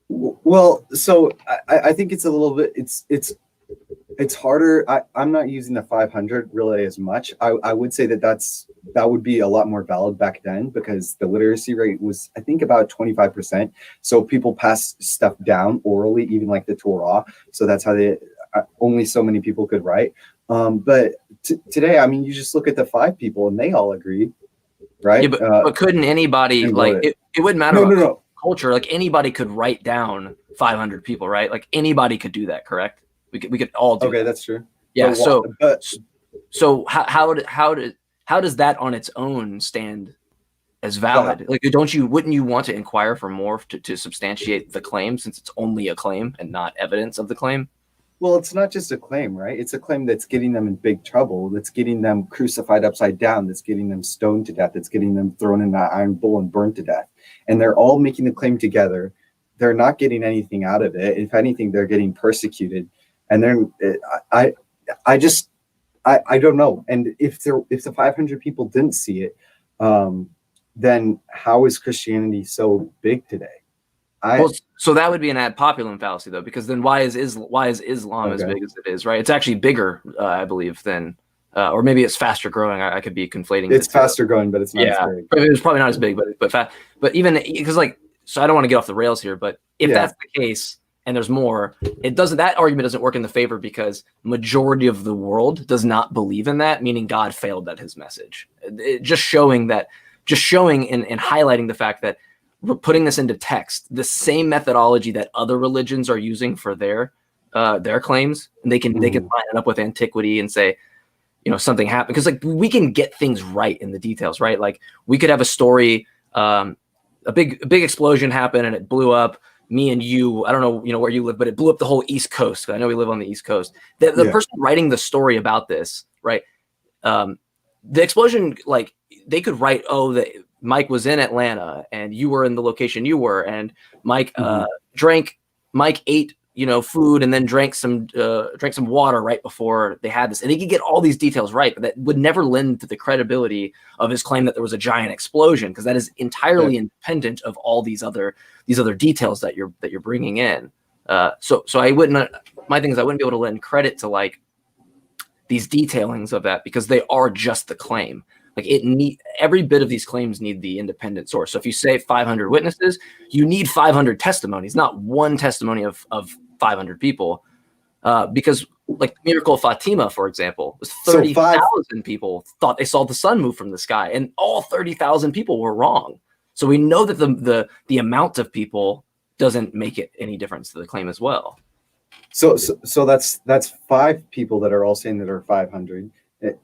Well, so I think it's a little bit, it's harder. I'm not using the 500 really as much. I would say that would be a lot more valid back then, because the literacy rate was, I think, about 25%. So people passed stuff down orally, even like the Torah. So that's how only so many people could write. But today, I mean, you just look at the 5 people and they all agree, right? Yeah, but couldn't anybody, like, it wouldn't matter about culture. Like anybody could write down 500 people, right? Like anybody could do that, correct? We could all do that. That's true. Yeah. So how does that on its own stand as valid? Like, wouldn't you want to inquire for more to substantiate the claim, since it's only a claim and not evidence of the claim? Well, it's not just a claim, right? It's a claim that's getting them in big trouble, that's getting them crucified upside down, that's getting them stoned to death, that's getting them thrown in an iron bowl and burned to death. And they're all making the claim together. They're not getting anything out of it. If anything, they're getting persecuted. And then I don't know. And if the 500 people didn't see it, then how is Christianity so big today? So that would be an ad populum fallacy, though, because then why is Islam as big as it is, right? It's actually bigger, I believe, than or maybe it's faster growing. I could be conflating. It's faster growing, but it's not as big. It's probably not as big, but even because, like, so I don't want to get off the rails here, but if that's the case and there's more, that argument doesn't work in the favor, because majority of the world does not believe in that, meaning God failed at his message. Just showing and highlighting the fact that we're putting this into text, the same methodology that other religions are using for their claims, and they can line it up with antiquity and say, something happened, because like we can get things right in the details, right? Like we could have a story, a big explosion happened and it blew up me and you. I don't know, where you live, but it blew up the whole East Coast. I know we live on the East Coast. The person writing the story about this, right? The explosion, like they could write, that Mike was in Atlanta and you were in the location you were, and Mike Mike ate food and then drank some water right before they had this, and they could get all these details right, but that would never lend to the credibility of his claim that there was a giant explosion, because that is entirely independent of all these other details that you're bringing in. So I wouldn't. My thing is I wouldn't be able to lend credit to like these detailings of that, because they are just the claim. Like every bit of these claims need the independent source. So if you say 500 witnesses, you need 500 testimonies, not one testimony of 500 people. Because like the miracle of Fatima, for example, was 30,000 people thought they saw the sun move from the sky, and all 30,000 people were wrong. So we know that the amount of people doesn't make it any difference to the claim as well. So that's 5 people that are all saying that are 500.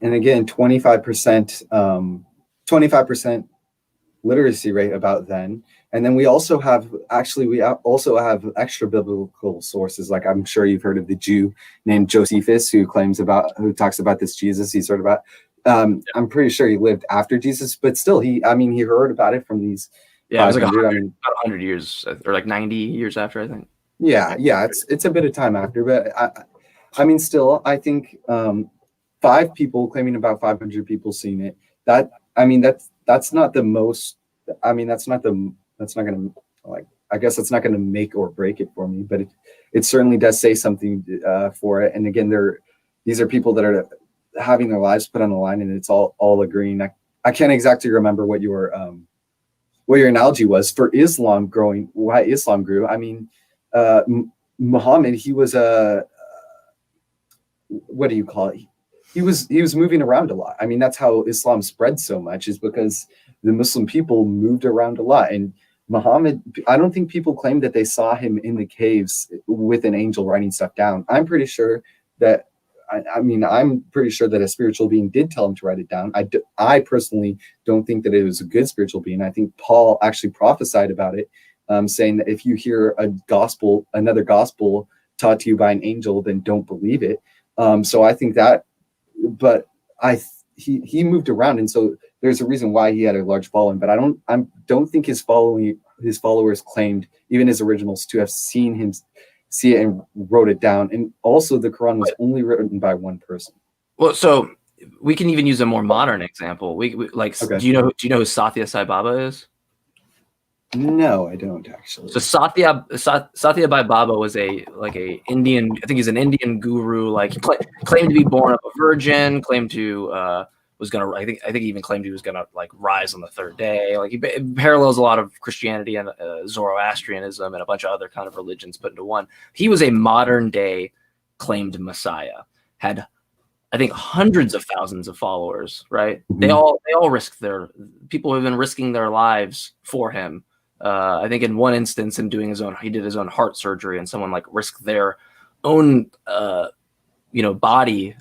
And again, 25% literacy rate about then. And then we also have extra biblical sources. Like I'm sure you've heard of the Jew named Josephus who talks about this Jesus he's heard about. I'm pretty sure he lived after Jesus, but still he heard about it from these. Yeah, it was like 100 years or like 90 years after, I think. Yeah. It's a bit of time after, but still, I think 5 people claiming about 500 people seeing it. That's not the most. That's not going to I guess it's not going to make or break it for me, but it certainly does say something for it. And again, these are people that are having their lives put on the line, and it's all agreeing. I can't exactly remember what your analogy was for Islam growing. Why Islam grew? Muhammad, he was what do you call it? He was moving around a lot. That's how Islam spread so much, is because the Muslim people moved around a lot. And Muhammad, I don't think people claim that they saw him in the caves with an angel writing stuff down. I'm pretty sure that a spiritual being did tell him to write it down. I personally don't think that it was a good spiritual being. I think Paul actually prophesied about it, saying that if you hear another gospel taught to you by an angel, then don't believe it. So I think that, but he moved around, and so there's a reason why he had a large following. But I don't think his followers claimed, even his originals, to have seen him see it and wrote it down. And also, the Quran was only written by one person. Well, so we can even use a more modern example. We like, okay. Do you know who Satya Sai Baba is? No, I don't actually. So Satya Bhai Baba was a Indian. I think he's an Indian guru. Like, he claimed to be born of a virgin. Claimed to was gonna. I think he even claimed he was gonna like rise on the third day. Like, he parallels a lot of Christianity and Zoroastrianism and a bunch of other kind of religions put into one. He was a modern day claimed Messiah. Had, I think, hundreds of thousands of followers. Right? Mm-hmm. They all risked people have been risking their lives for him. I think in one instance, he did his own heart surgery, and someone like risked their own, bodily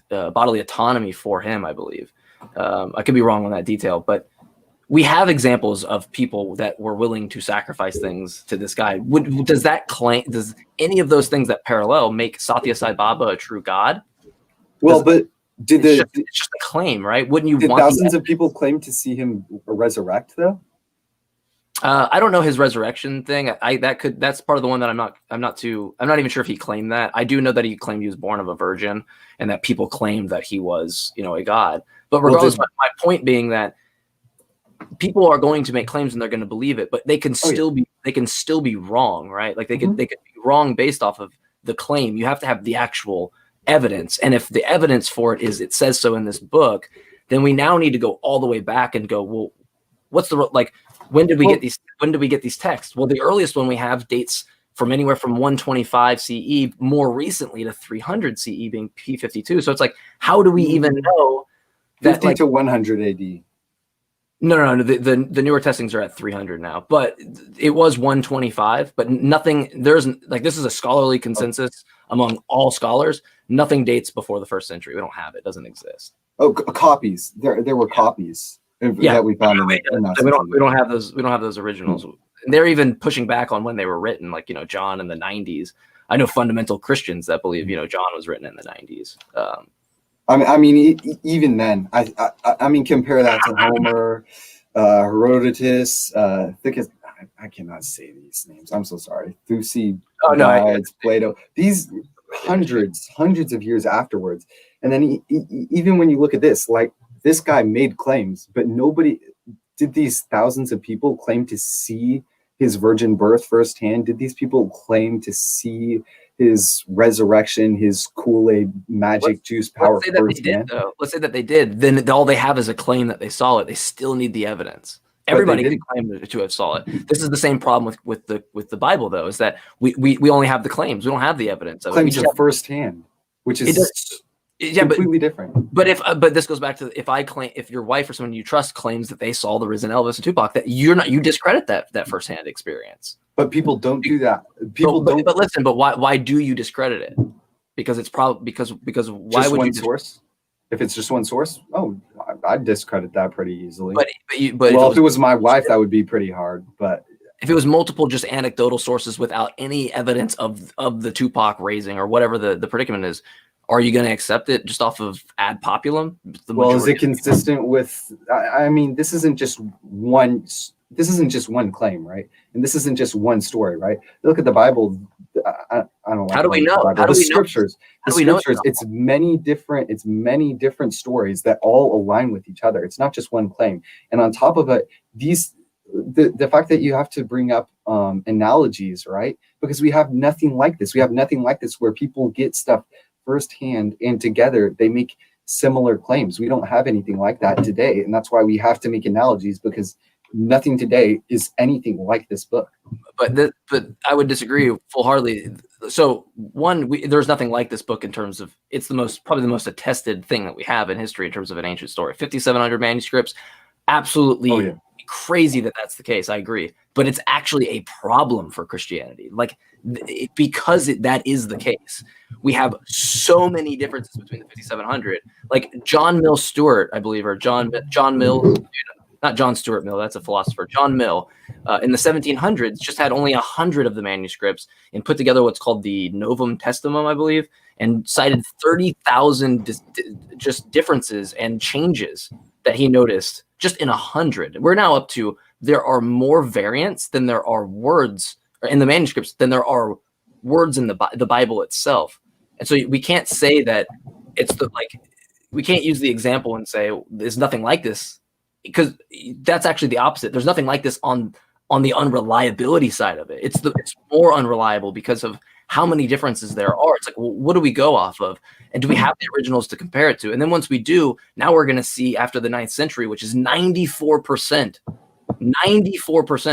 autonomy for him, I believe. I could be wrong on that detail, but we have examples of people that were willing to sacrifice things to this guy. Does any of those things that parallel make Satya Sai Baba a true God? Well, but it's just a claim, right? Wouldn't you want thousands of people claim to see him resurrect though? I don't know his resurrection thing. That's part of the one that I'm not even sure if he claimed that. I do know that he claimed he was born of a virgin, and that people claimed that he was, a god. But regardless, my point being that people are going to make claims and they're going to believe it, but they can still be wrong, right? Like they could be wrong based off of the claim. You have to have the actual evidence, and if the evidence for it says so in this book, then we now need to go all the way back and go, well, what's when did we get these texts? Well, the earliest one we have dates from anywhere from 125 CE more recently to 300 CE being P52. So it's like, how do we even know that 50 to 100 AD? No. The newer testings are at 300 now, but it was 125. But nothing. There's this is a scholarly consensus among all scholars. Nothing dates before the 1st century. We don't have it. It doesn't exist. Oh, copies. There were copies. That we found. We don't have those. We don't have those originals. And they're even pushing back on when they were written, like John in the 90s. I know fundamental Christians that believe John was written in the 90s. I mean, even then, I mean, compare that to Homer, Herodotus, I cannot say these names. I'm so sorry. Thucydides, Plato. These hundreds of years afterwards, and then even when you look at this, like. This guy made claims, but nobody did. These thousands of people claim to see his virgin birth firsthand. Did these people claim to see his resurrection, his Kool-Aid magic juice power firsthand? Let's say that they did. Then all they have is a claim that they saw it. They still need the evidence. Everybody can claim to have saw it. This is the same problem with the Bible, though, is that we only have the claims. We don't have the evidence. Claims of firsthand, which is. Completely different. But this goes back to if your wife or someone you trust claims that they saw the risen Elvis and Tupac, that you discredit that firsthand experience. But people don't do that. But listen. But why do you discredit it? Because it's probably because why would you source? If it's just one source, I'd discredit that pretty easily. But if it was my wife, that would be pretty hard. But if it was multiple just anecdotal sources without any evidence of the Tupac raising or whatever the predicament is. Are you going to accept it just off of ad populum? Well, is it consistent with? I mean, this isn't just one claim, right? And this isn't just one story, right? Look at the Bible. I don't know. How do we know? The scriptures. It's many different stories that all align with each other. It's not just one claim. And on top of it, the fact that you have to bring up analogies, right? Because we have nothing like this. We have nothing like this where people get stuff firsthand and together they make similar claims. We don't have anything like that today, and that's why we have to make analogies, because nothing today is anything like this book. But I would disagree full-heartedly. So there's nothing like this book in terms of it's probably the most attested thing that we have in history in terms of an ancient story. 5,700 manuscripts, absolutely crazy that's the case. I agree, but it's actually a problem for Christianity. Because that is the case. We have so many differences between the 5,700. Like John Mill Stewart, I believe, or John Mill, not John Stuart Mill, that's a philosopher. John Mill, in the 1700s, just had only 100 of the manuscripts and put together what's called the Novum Testimum, I believe. and cited 30,000 just differences and changes that he noticed just in 100. We're now up to, there are more variants than there are words in the manuscripts than there are words in the Bible itself. And so we can't say that it's we can't use the example and say there's nothing like this, because that's actually the opposite. There's nothing like this on the unreliability side of it. It's more unreliable because of how many differences there are. It's like, well, what do we go off of? And do we have the originals to compare it to? And then once we do, now we're going to see after the 9th century, which is 94%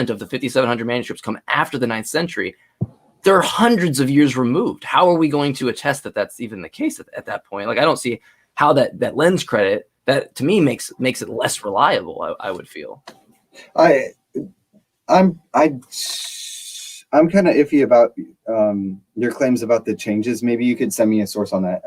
of the 5,700 manuscripts come after the 9th century. They're hundreds of years removed. How are we going to attest that that's even the case at that point? Like, I don't see how that lends credit. That to me makes it less reliable. I would feel. I'm kind of iffy about your claims about the changes. Maybe you could send me a source on that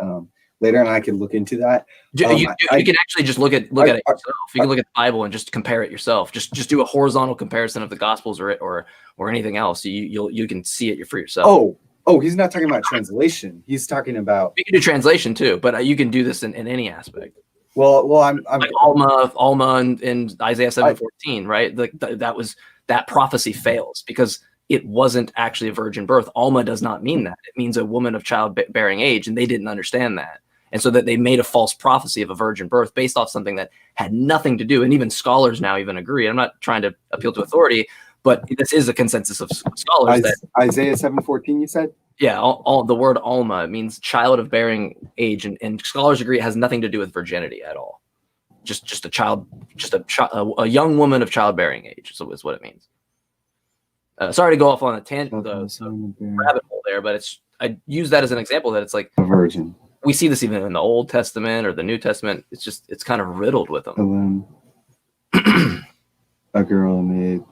later, and I could look into that. You can actually just look at it yourself. You can look at the Bible and just compare it yourself. Just do a horizontal comparison of the Gospels or anything else. You can see it for yourself. Oh, he's not talking about translation. He's talking about. You can do translation too, but you can do this in any aspect. Well, I'm like Alma in Isaiah 7:14, right? Like that prophecy fails because it wasn't actually a virgin birth. Alma does not mean that. It means a woman of childbearing age, and they didn't understand that. And so that they made a false prophecy of a virgin birth based off something that had nothing to do. And even scholars now even agree. I'm not trying to appeal to authority, but this is a consensus of scholars that Isaiah 7:14, you said? Yeah, all the word Alma means child of bearing age, and scholars agree it has nothing to do with virginity at all. Just a young woman of childbearing age is what it means. Sorry to go off on a tangent, the rabbit hole there, but I use that as an example that it's like a virgin. We see this even in the Old Testament or the New Testament. It's kind of riddled with them. A girl made.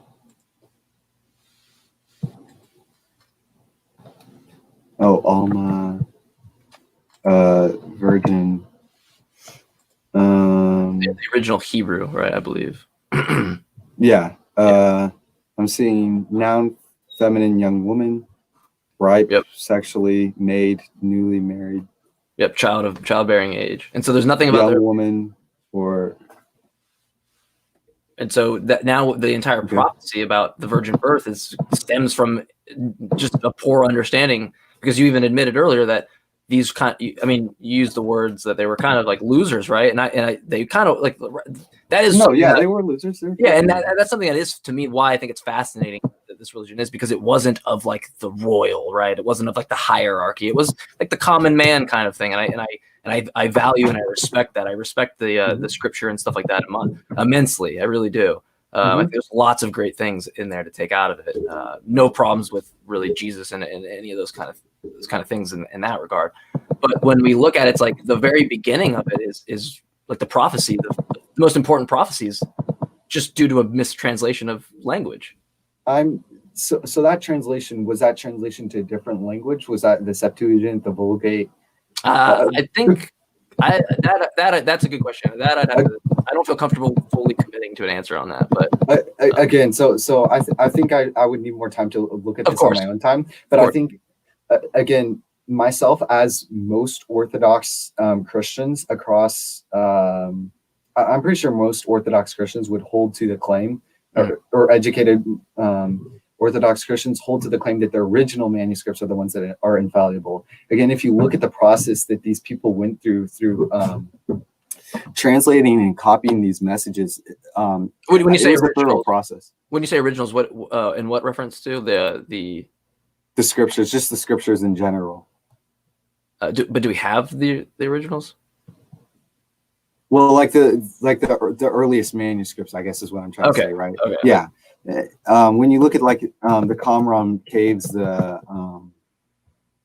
Oh, Alma, virgin. The original Hebrew, right? I believe. Yeah. I'm seeing noun, feminine, young woman, ripe, sexually, made, newly married. Yep, child of childbearing age. And so there's nothing about young woman or. And so that now the entire prophecy about the virgin birth stems from just a poor understanding, because you even admitted earlier that these you used the words that they were kind of like losers, right? And they kind of like that is they were losers. Yeah, and that's something that is to me why I think it's fascinating that this religion is, because it wasn't of like the royal, right? It wasn't of like the hierarchy. It was like the common man kind of thing, and I value and I respect that. I respect the scripture and stuff like that immensely. I really do. I think there's lots of great things in there to take out of it. No problems with really Jesus and any of those kind of things in that regard. But when we look at it, it's like the very beginning of it is like the prophecy, the most important prophecies, just due to a mistranslation of language. So that translation, was that translation to a different language? Was that the Septuagint, the Vulgate? I think that's a good question. I don't feel comfortable fully committing to an answer on that. But again, so I think I would need more time to look at this on my own time. But I think again, myself, as most Orthodox Christians across, I'm pretty sure most Orthodox Christians would hold to the claim, or educated Orthodox Christians hold to the claim that the original manuscripts are the ones that are infallible. Again, if you look at the process that these people went through translating and copying these messages, when you say original process, when you say originals, what in what reference to the scriptures, just the scriptures in general? But do we have the originals? Well, like the earliest manuscripts, I guess is what I'm trying to say, right? Okay. Yeah. When you look at like the Qumran caves, what are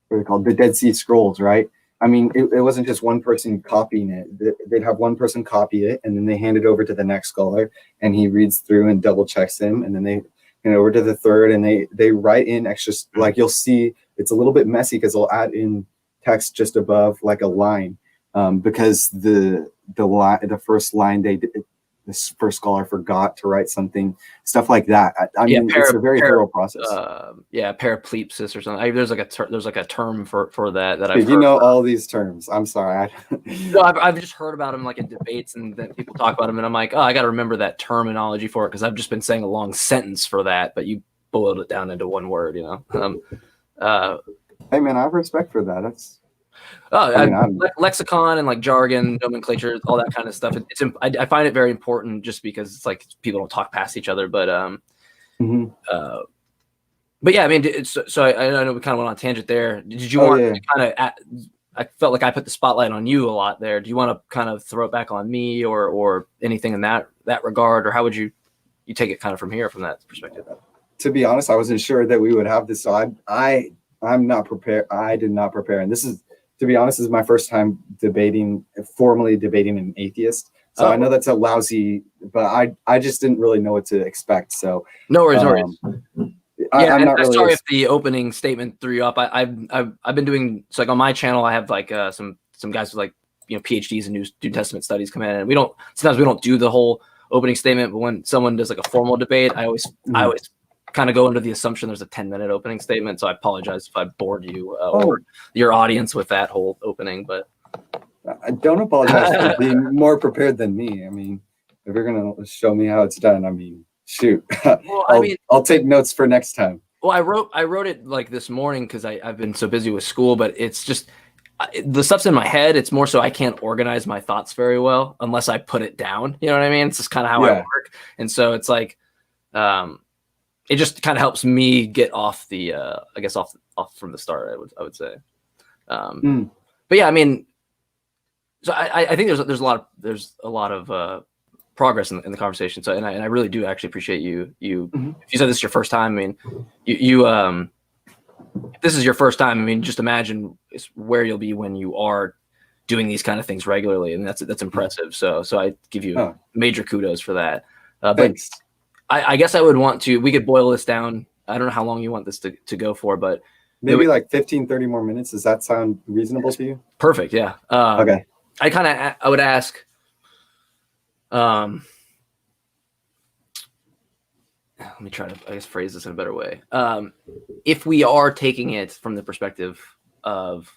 they called? The Dead Sea Scrolls, right? I mean, it wasn't just one person copying it. They'd have one person copy it, and then they hand it over to the next scholar, and he reads through and double checks them, and then they hand it over to the third, and they write in extra. Like you'll see, it's a little bit messy because they'll add in text just above like a line, because the first line this first scholar forgot to write something, stuff like that. I mean, it's a very thorough process. Paraplesis or something. There's like a term for that I've heard. You know all these terms. I'm sorry. No, I've just heard about them like in debates, and then people talk about them, and I'm like, oh, I got to remember that terminology for it because I've just been saying a long sentence for that, but you boiled it down into one word, Hey man, I have respect for that. That's lexicon and like jargon, nomenclature, all that kind of stuff. I find it very important just because it's like people don't talk past each other. But but yeah, I mean, so I know we kind of went on a tangent there. Did you want to kind of? I felt like I put the spotlight on you a lot there. Do you want to kind of throw it back on me or anything in that regard, or how would you take it kind of from here from that perspective? To be honest, I wasn't sure that we would have this. So I'm not prepared. I did not prepare. And this is, to be honest, this is my first time formally debating an atheist. So I know that's a lousy, but I just didn't really know what to expect. So no worries, no worries. I'm not really sorry if the opening statement threw you up. I've been doing, so like on my channel, I have like some guys with like, PhDs in New Testament studies come in, and sometimes we don't do the whole opening statement, but when someone does like a formal debate, I always kind of go under the assumption there's a 10-minute opening stament. So I apologize if I bored you or your audience with that whole opening, but I don't apologize for being more prepared than me. I mean, if you're going to show me how it's done, I mean, shoot, well, I'll take notes for next time. Well, I wrote it like this morning because I've been so busy with school, but it's just the stuff's in my head. It's more so I can't organize my thoughts very well unless I put it down. You know what I mean? It's just kind of how I work. And so it's like, it just kind of helps me get off the, I guess off from the start. I would say, but yeah, I mean, so I think there's a lot of progress in the conversation. So and I really do actually appreciate you. If you said this is your first time, I mean, if this is your first time, I mean, just imagine where you'll be when you are doing these kind of things regularly, and that's impressive. So I give you major kudos for that. Thanks. But I guess I would want to, we could boil this down. I don't know how long you want this to go for, but maybe like 15, 30 more minutes. Does that sound reasonable to you? Perfect. Yeah. Okay. I would ask, let me try to, I guess, phrase this in a better way. If we are taking it from the perspective of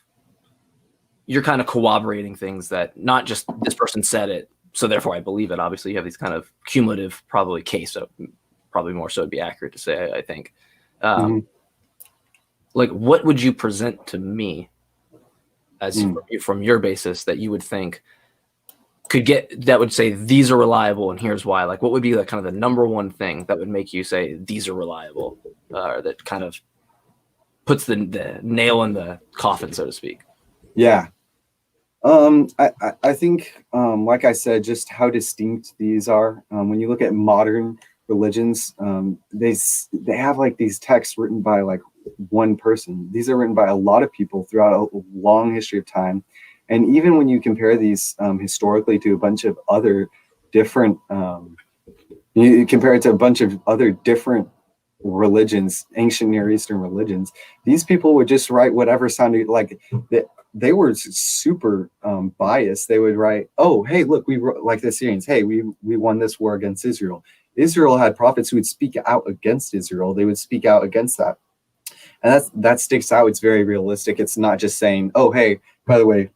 you're kind of corroborating things that not just this person said it, so therefore I believe it. Obviously, you have these kind of cumulative, probably case, so probably more so it'd be accurate to say, I think. Like, what would you present to me as from your basis that you would think that would say these are reliable and here's why? Like, what would be like kind of the number one thing that would make you say these are reliable, or that kind of puts the nail in the coffin, so to speak? Yeah. I think, like I said, just how distinct these are. When you look at modern religions, they have like these texts written by like one person. These are written by a lot of people throughout a long history of time. And even when you compare these historically to a bunch of other different, you compare it to a bunch of other different religions, ancient Near Eastern religions, these people would just write whatever sounded like that. They were super biased. They would write, "Oh, hey, look, like the Syrians. Hey, we won this war against Israel. Israel had prophets who would speak out against Israel. They would speak out against that, and that sticks out. It's very realistic. It's not just saying, "Oh, hey, by the way,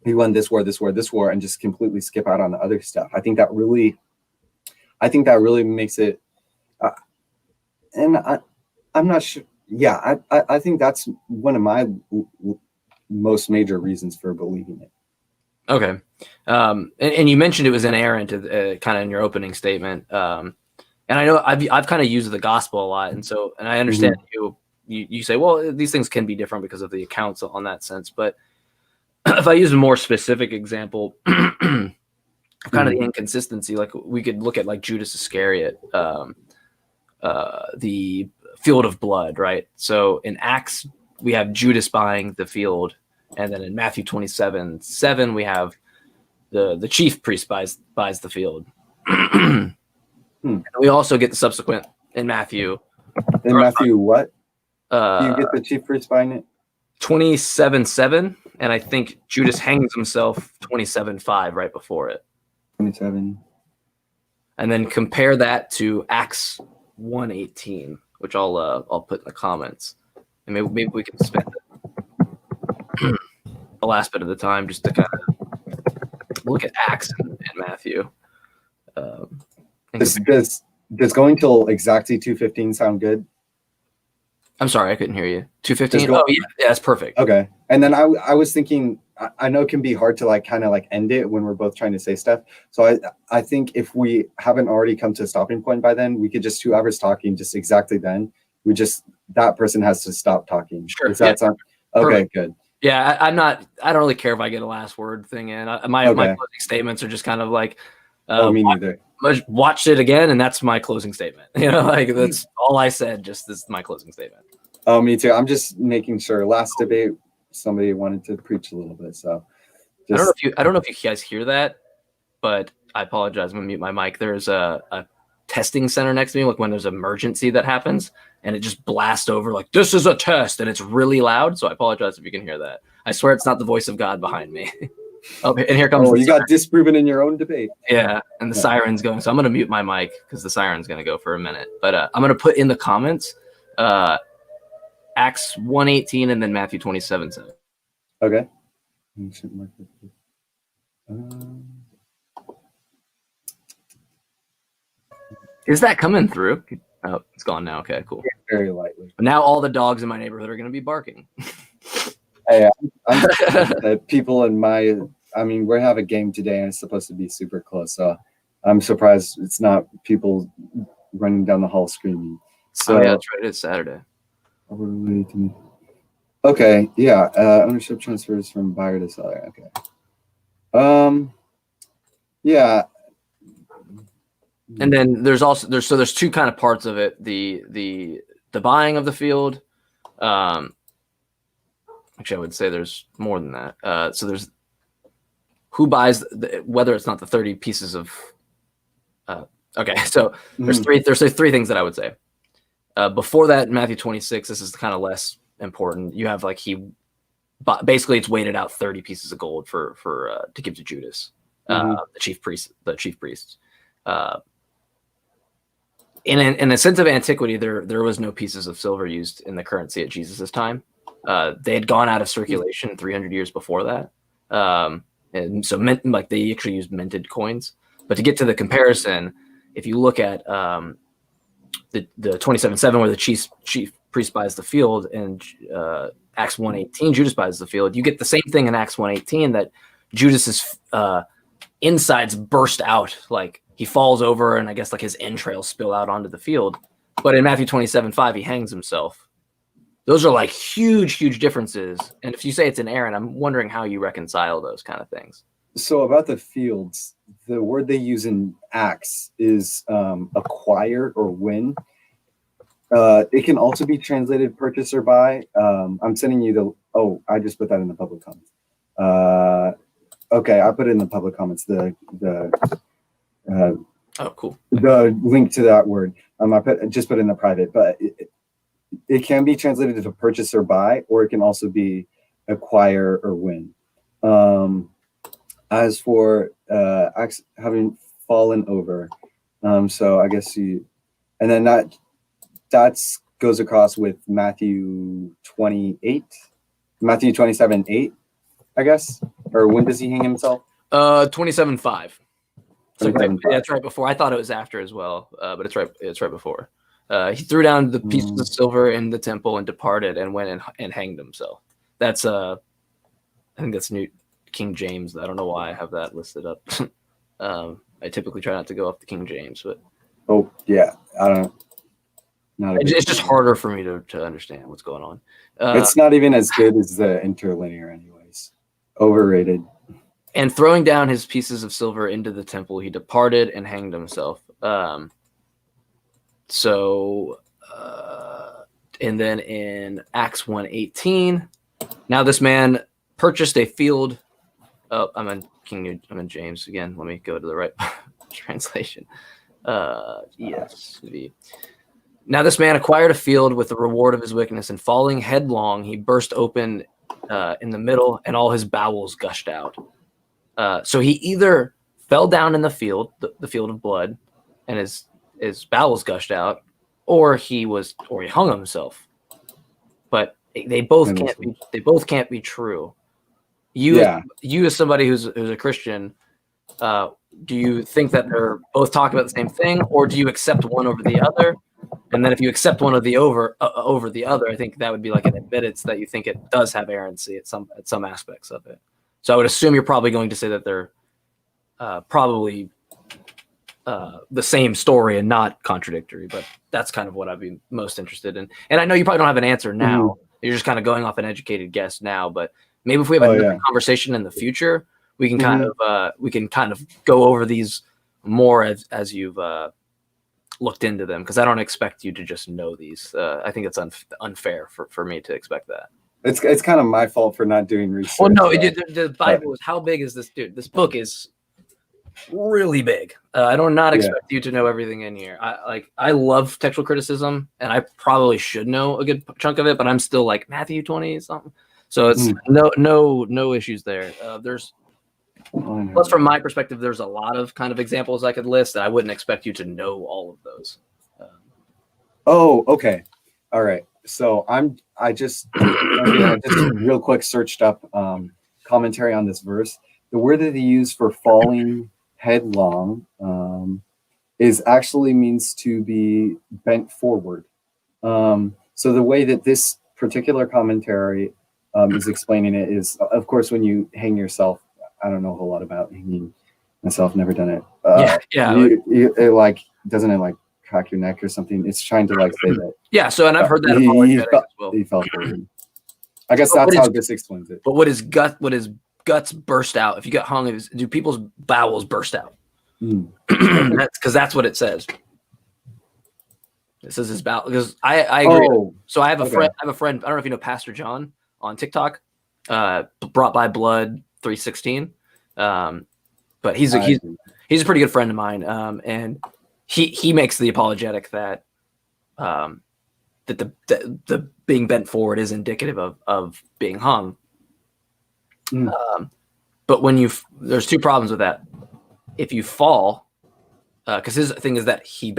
we won this war, and just completely skip out on the other stuff." I think that really makes it. And I'm not sure. Yeah, I think that's one of my most major reasons for believing it. Okay. And you mentioned it was inerrant kind of in your opening statement. And I know I've kind of used the gospel a lot. And I understand you say, well, these things can be different because of the accounts on that sense. But if I use a more specific example, kind of the inconsistency, like we could look at like Judas Iscariot, the field of blood, right? So in Acts, we have Judas buying the field, and then in Matthew 27:7 we have the chief priest buys the field. We also get the subsequent in Matthew. In Matthew, what? You get the chief priest buying it? 27:7, and I think Judas hangs himself 27:5 right before it. 27. and then compare that to Acts 1:18, which I'll put in the comments, and maybe we can spend the last bit of the time just to kind of look at Acts and Matthew. Does going till exactly 2:15 sound good? I'm sorry, I couldn't hear you. 2:15. Oh yeah, that's perfect. Okay. And then I was thinking, I know it can be hard to like kind of like end it when we're both trying to say stuff. So I think if we haven't already come to a stopping point by then, we could just 2 hours talking just exactly then. That person has to stop talking. Sure. Does that sound okay? Perfect. Good. Yeah, I don't really care if I get a last word thing in. My closing statements are just kind of like, me neither. Watched it again, and that's my closing statement. Like that's all I said. Just this is my closing statement. Oh, me too. I'm just making sure. Last debate, somebody wanted to preach a little bit, so I don't know if you guys hear that, but I apologize. I'm gonna mute my mic. There's a testing center next to me, like when there's an emergency that happens, and it just blasts over like this is a test, and it's really loud. So I apologize if you can hear that. I swear it's not the voice of God behind me. Oh, and here comes. You got disproven in your own debate. Yeah, and the siren's going. So I'm gonna mute my mic because the siren's gonna go for a minute. But I'm gonna put in the comments Acts 1:18 and then Matthew 27:7. Okay. Is that coming through? Oh, it's gone now. Okay, cool. Very lightly. But now all the dogs in my neighborhood are going to be barking. Hey, I'm people in we have a game today and it's supposed to be super close. So I'm surprised it's not people running down the hall screaming. So yeah, that's right. It's Saturday. Okay, yeah. Ownership transfers from buyer to seller. Okay. Yeah. And then there's 2 kind of parts of it. The buying of the field. Actually, I would say there's more than that. So there's who buys whether it's not the 30 pieces of. Okay, so there's 3 things that I would say. Before that, in Matthew 26, this is kind of less important. You have like basically it's weighted out 30 pieces of gold for to give to Judas, the chief priests. In a sense of antiquity, there was no pieces of silver used in the currency at Jesus's time. They had gone out of circulation 300 years before that, and so they actually used minted coins. But to get to the comparison, if you look at the 27:7, where the chief priest buys the field, and Acts 1:18, Judas buys the field, you get the same thing in Acts 1:18 that Judas's insides burst out, like he falls over, and I guess like his entrails spill out onto the field. But in Matthew 27:5, he hangs himself. Those are like huge differences. And if you say it's an errand, I'm wondering how you reconcile those kind of things. So about the fields, the word they use in Acts is acquire or win. It can also be translated purchase or buy. I'm sending you I just put that in the public comments. Okay, I put it in the public comments. Oh, cool. The link to that word. Just put it in the private, but it can be translated to purchase or buy, or it can also be acquire or win. As for having fallen over, so I guess and then that goes across with Matthew 27:8, I guess, or when does he hang himself? 27:5. So that's right before. I thought it was after as well, but it's right. It's right before. He threw down the pieces of silver in the temple and departed and went and hanged himself. That's I think that's New King James. I don't know why I have that listed up. I typically try not to go off the King James, but I don't. It's just harder for me to understand what's going on. It's not even as good as the interlinear, anyways. Overrated. And throwing down his pieces of silver into the temple, he departed and hanged himself. And then in Acts 1:18, now this man purchased a field. Oh, I'm in James again. Let me go to the right translation. ESV. Now this man acquired a field with the reward of his wickedness, and falling headlong, he burst open in the middle, and all his bowels gushed out. So he either fell down in the field of blood, and his bowels gushed out, or he hung himself. But they both can't be true. You as somebody who's a Christian, do you think that they're both talking about the same thing, or do you accept one over the other? And then if you accept one of the over the other, I think that would be like an admittance that you think it does have errancy at some aspects of it. So I would assume you're probably going to say that they're probably the same story and not contradictory, but that's kind of what I'd be most interested in. And I know you probably don't have an answer now. Mm-hmm. You're just kind of going off an educated guess now, but maybe if we have another conversation in the future, we can kind of go over these more as you've looked into them, because I don't expect you to just know these. I think it's unfair for me to expect that. It's kind of my fault for not doing research. Well, no, the Bible is, how big is this, dude? This book is really big. I do not expect you to know everything in here. I love textual criticism, and I probably should know a good chunk of it, but I'm still like Matthew 20 something. So it's no issues there. Plus, from my perspective, there's a lot of kind of examples I could list that I wouldn't expect you to know all of those. Okay. All right. So I just real quick searched up commentary on this verse. The word that they use for falling headlong is actually means to be bent forward. So the way that this particular commentary is explaining it is, of course, when you hang yourself. I don't know a whole lot about hanging myself. Never done it. It like doesn't it like crack your neck or something? It's trying to like say that. Yeah. So, and I've heard that he fell forward. I guess that's how this explains it. But what his guts burst out? If you get hung, do people's bowels burst out? That's because that's what it says. It says his bowel. Because I agree. So I have a friend. I don't know if you know Pastor John on TikTok. Brought by Blood 316. But he's a pretty good friend of mine. And he makes the apologetic that that the being bent forward is indicative of being hung. But there's two problems with that. If you fall, because his thing is that he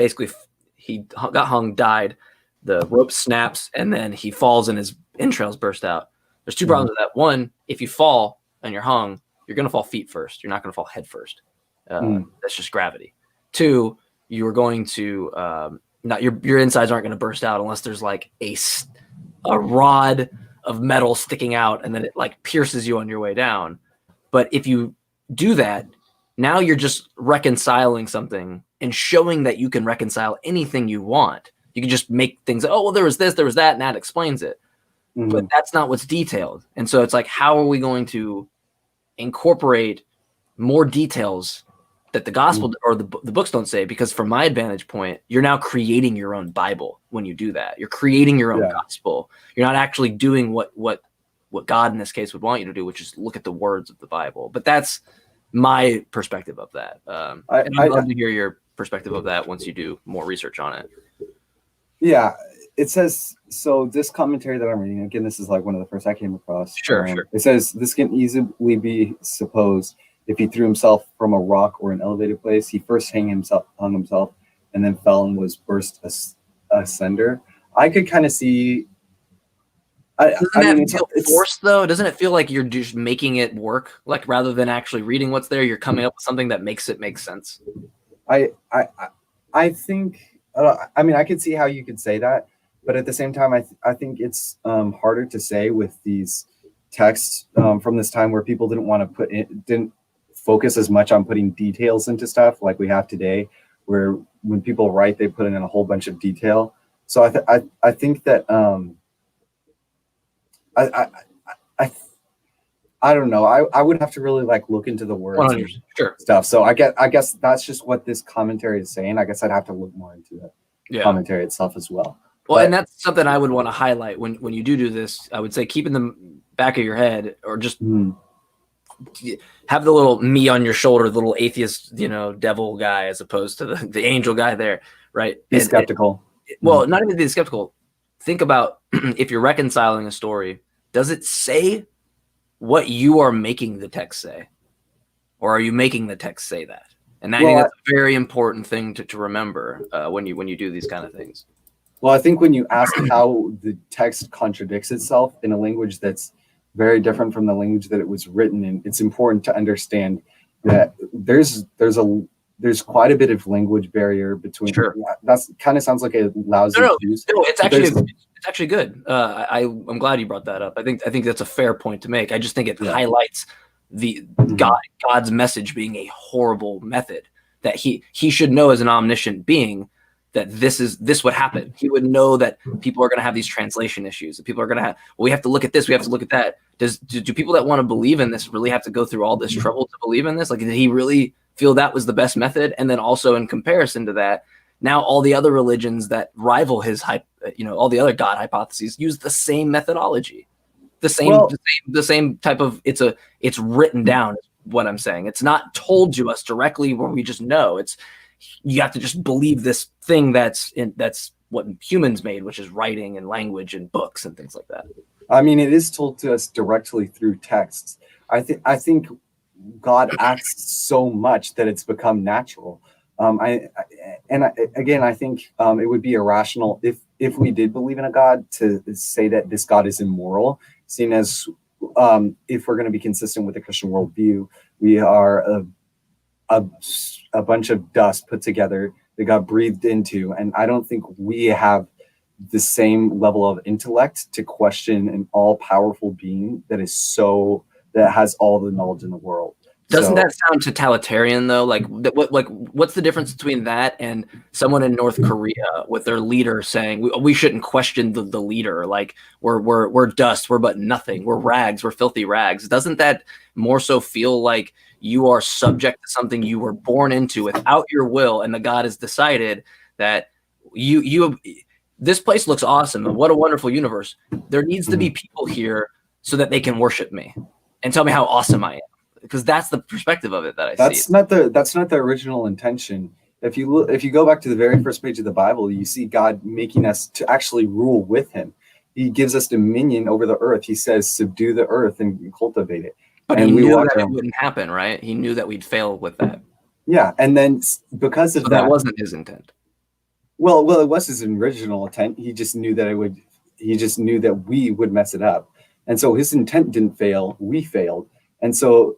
got hung, died, the rope snaps, and then he falls and his entrails burst out. There's two problems with that. One, if you fall and you're hung, you're going to fall feet first. You're not going to fall head first. That's just gravity. Two, you're going to your insides aren't going to burst out unless there's like a rod of metal sticking out and then it like pierces you on your way down. But if you do that, now you're just reconciling something and showing that you can reconcile anything you want. You can just make things, there was this, there was that, and that explains it. But that's not what's detailed. And so it's like, how are we going to incorporate more details that the gospel or the books don't say? Because from my vantage point, you're now creating your own Bible when you do that. You're creating your own gospel. You're not actually doing what God in this case would want you to do, which is look at the words of the Bible. But that's my perspective of that. And I'd love to hear your perspective of that once you do more research on it. Yeah, it says, so this commentary that I'm reading, again, this is like one of the first I came across. Sure. It says, this can easily be supposed if he threw himself from a rock or an elevated place. He first hung himself, and then fell and was burst asunder. I could kind of see. Doesn't that feel forced, though? Doesn't it feel like you're just making it work? Like, rather than actually reading what's there, you're coming up with something that makes it make sense? I think, I could see how you could say that. But at the same time, I think it's harder to say with these texts from this time where people didn't focus as much on putting details into stuff like we have today, where when people write, they put in a whole bunch of detail. So I think that I don't know. I would have to really like look into the words and stuff. So I guess that's just what this commentary is saying. I guess I'd have to look more into the commentary itself as well. Well, and that's something I would want to highlight when you do this. I would say keep in the back of your head, or just have the little me on your shoulder, the little atheist, devil guy, as opposed to the angel guy there, right? Be skeptical. Not even be skeptical. Think about if you're reconciling a story, does it say what you are making the text say? Or are you making the text say that? And I think that's a very important thing to remember when you do these kind of things. Well, I think when you ask how the text contradicts itself in a language that's very different from the language that it was written in, it's important to understand that there's quite a bit of language barrier between. Sure. That's kind of sounds like a lousy excuse. No, it's actually good. I'm glad you brought that up. I think that's a fair point to make. I just think it highlights the God's message being a horrible method, that he should know as an omniscient being that this would happen. He would know that people are going to have these translation issues. That people are going to have, well, we have to look at this. We have to look at that. Do people that want to believe in this really have to go through all this trouble to believe in this? Like, did he really feel that was the best method? And then also in comparison to that, now all the other religions that rival his all the other God hypotheses use the same methodology, the same type of, it's written down is what I'm saying. It's not told to us directly where we just know. You have to just believe this thing that's what humans made, which is writing and language and books and things like that. I mean, it is told to us directly through texts. I think God acts so much that it's become natural. I think it would be irrational if we did believe in a God to say that this God is immoral, seeing as if we're going to be consistent with the Christian worldview, we are a bunch of dust put together that got breathed into, and I don't think we have the same level of intellect to question an all-powerful being that has all the knowledge in the world. Doesn't that sound totalitarian though? Like what's the difference between that and someone in North Korea with their leader saying we shouldn't question the leader? Like we're dust, we're but nothing, we're rags, we're filthy rags. Doesn't that more so feel like you are subject to something you were born into without your will, and the God has decided that this place looks awesome and what a wonderful universe. There needs to be people here so that they can worship me and tell me how awesome I am. Because that's the perspective of it that I see. That's not the original intention. If you go back to the very first page of the Bible, you see God making us to actually rule with him. He gives us dominion over the earth. He says, subdue the earth and cultivate it. But he knew that it wouldn't happen, right? He knew that we'd fail with that. Yeah, and then because of that wasn't his intent. Well, it was his original intent. He just knew that he just knew that we would mess it up. And so his intent didn't fail, we failed. And so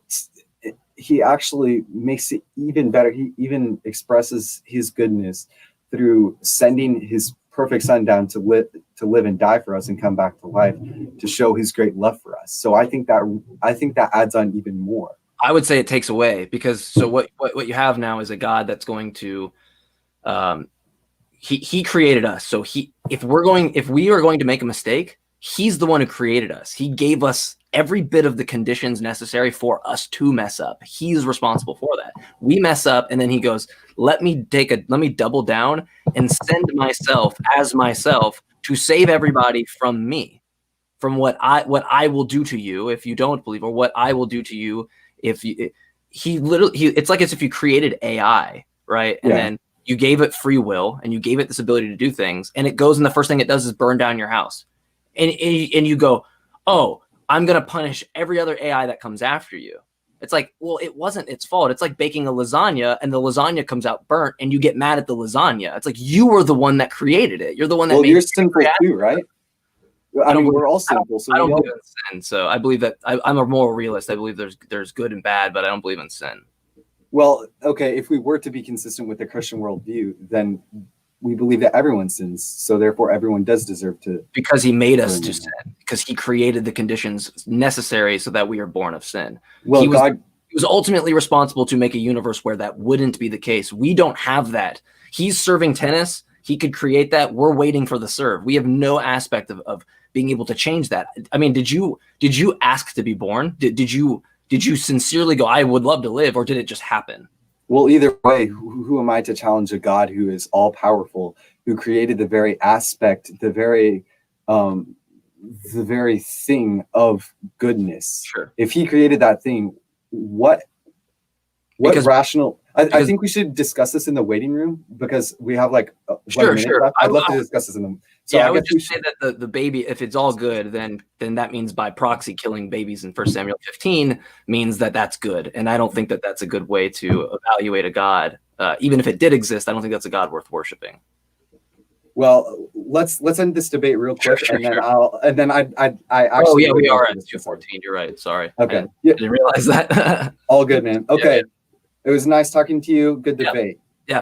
he actually makes it even better. He even expresses his goodness through sending his perfect son down to live and die for us and come back to life to show his great love for us. So I think that adds on even more. I would say it takes away, because what you have now is a God that's going to he created us. So if we are going to make a mistake, he's the one who created us. He gave us every bit of the conditions necessary for us to mess up. He's responsible for that. We mess up, and then he goes, let me double down and send myself to save everybody from me, from what I will do to you if you don't believe, or what I will do to you if you. It's like as if you created AI, right? And then you gave it free will and you gave it this ability to do things, and it goes, and the first thing it does is burn down your house. And you go, oh, I'm going to punish every other AI that comes after you. It's like, well, it wasn't its fault. It's like baking a lasagna and the lasagna comes out burnt and you get mad at the lasagna. It's like you were the one that created it. You're the one that made it. Well, you're sinful too, right? I mean, we're all sinful. I don't believe in sin. So I believe that I'm a moral realist. I believe there's good and bad, but I don't believe in sin. Well, okay, if we were to be consistent with the Christian worldview, then we believe that everyone sins, so therefore everyone does deserve to. Because he made us to sin, because he created the conditions necessary so that we are born of sin. Well, he was ultimately responsible to make a universe where that wouldn't be the case. We don't have that. He's serving tennis. He could create that. We're waiting for the serve. We have no aspect of being able to change that. I mean, did you ask to be born? Did you sincerely go, I would love to live, or did it just happen? Well, either way, who am I to challenge a God who is all powerful, who created the very aspect, the very thing of goodness? Sure. If he created that thing, what rational? I think we should discuss this in the waiting room, because we have like 1 minute left. I'd love to discuss this in them. So yeah, I I would guess we just say should. that the baby, if it's all good, then that means by proxy killing babies in 1 Samuel 15 means that that's good. And I don't think that that's a good way to evaluate a God. Even if it did exist, I don't think that's a God worth worshiping. Well, let's end this debate real quick, Sure, and then sure. I Oh actually yeah, would we like are to at discuss that. 2:14. You're right. Sorry. Okay. I Yeah. didn't realize that. All good, man. Okay. Yeah. It was nice talking to you. Good Yeah. debate.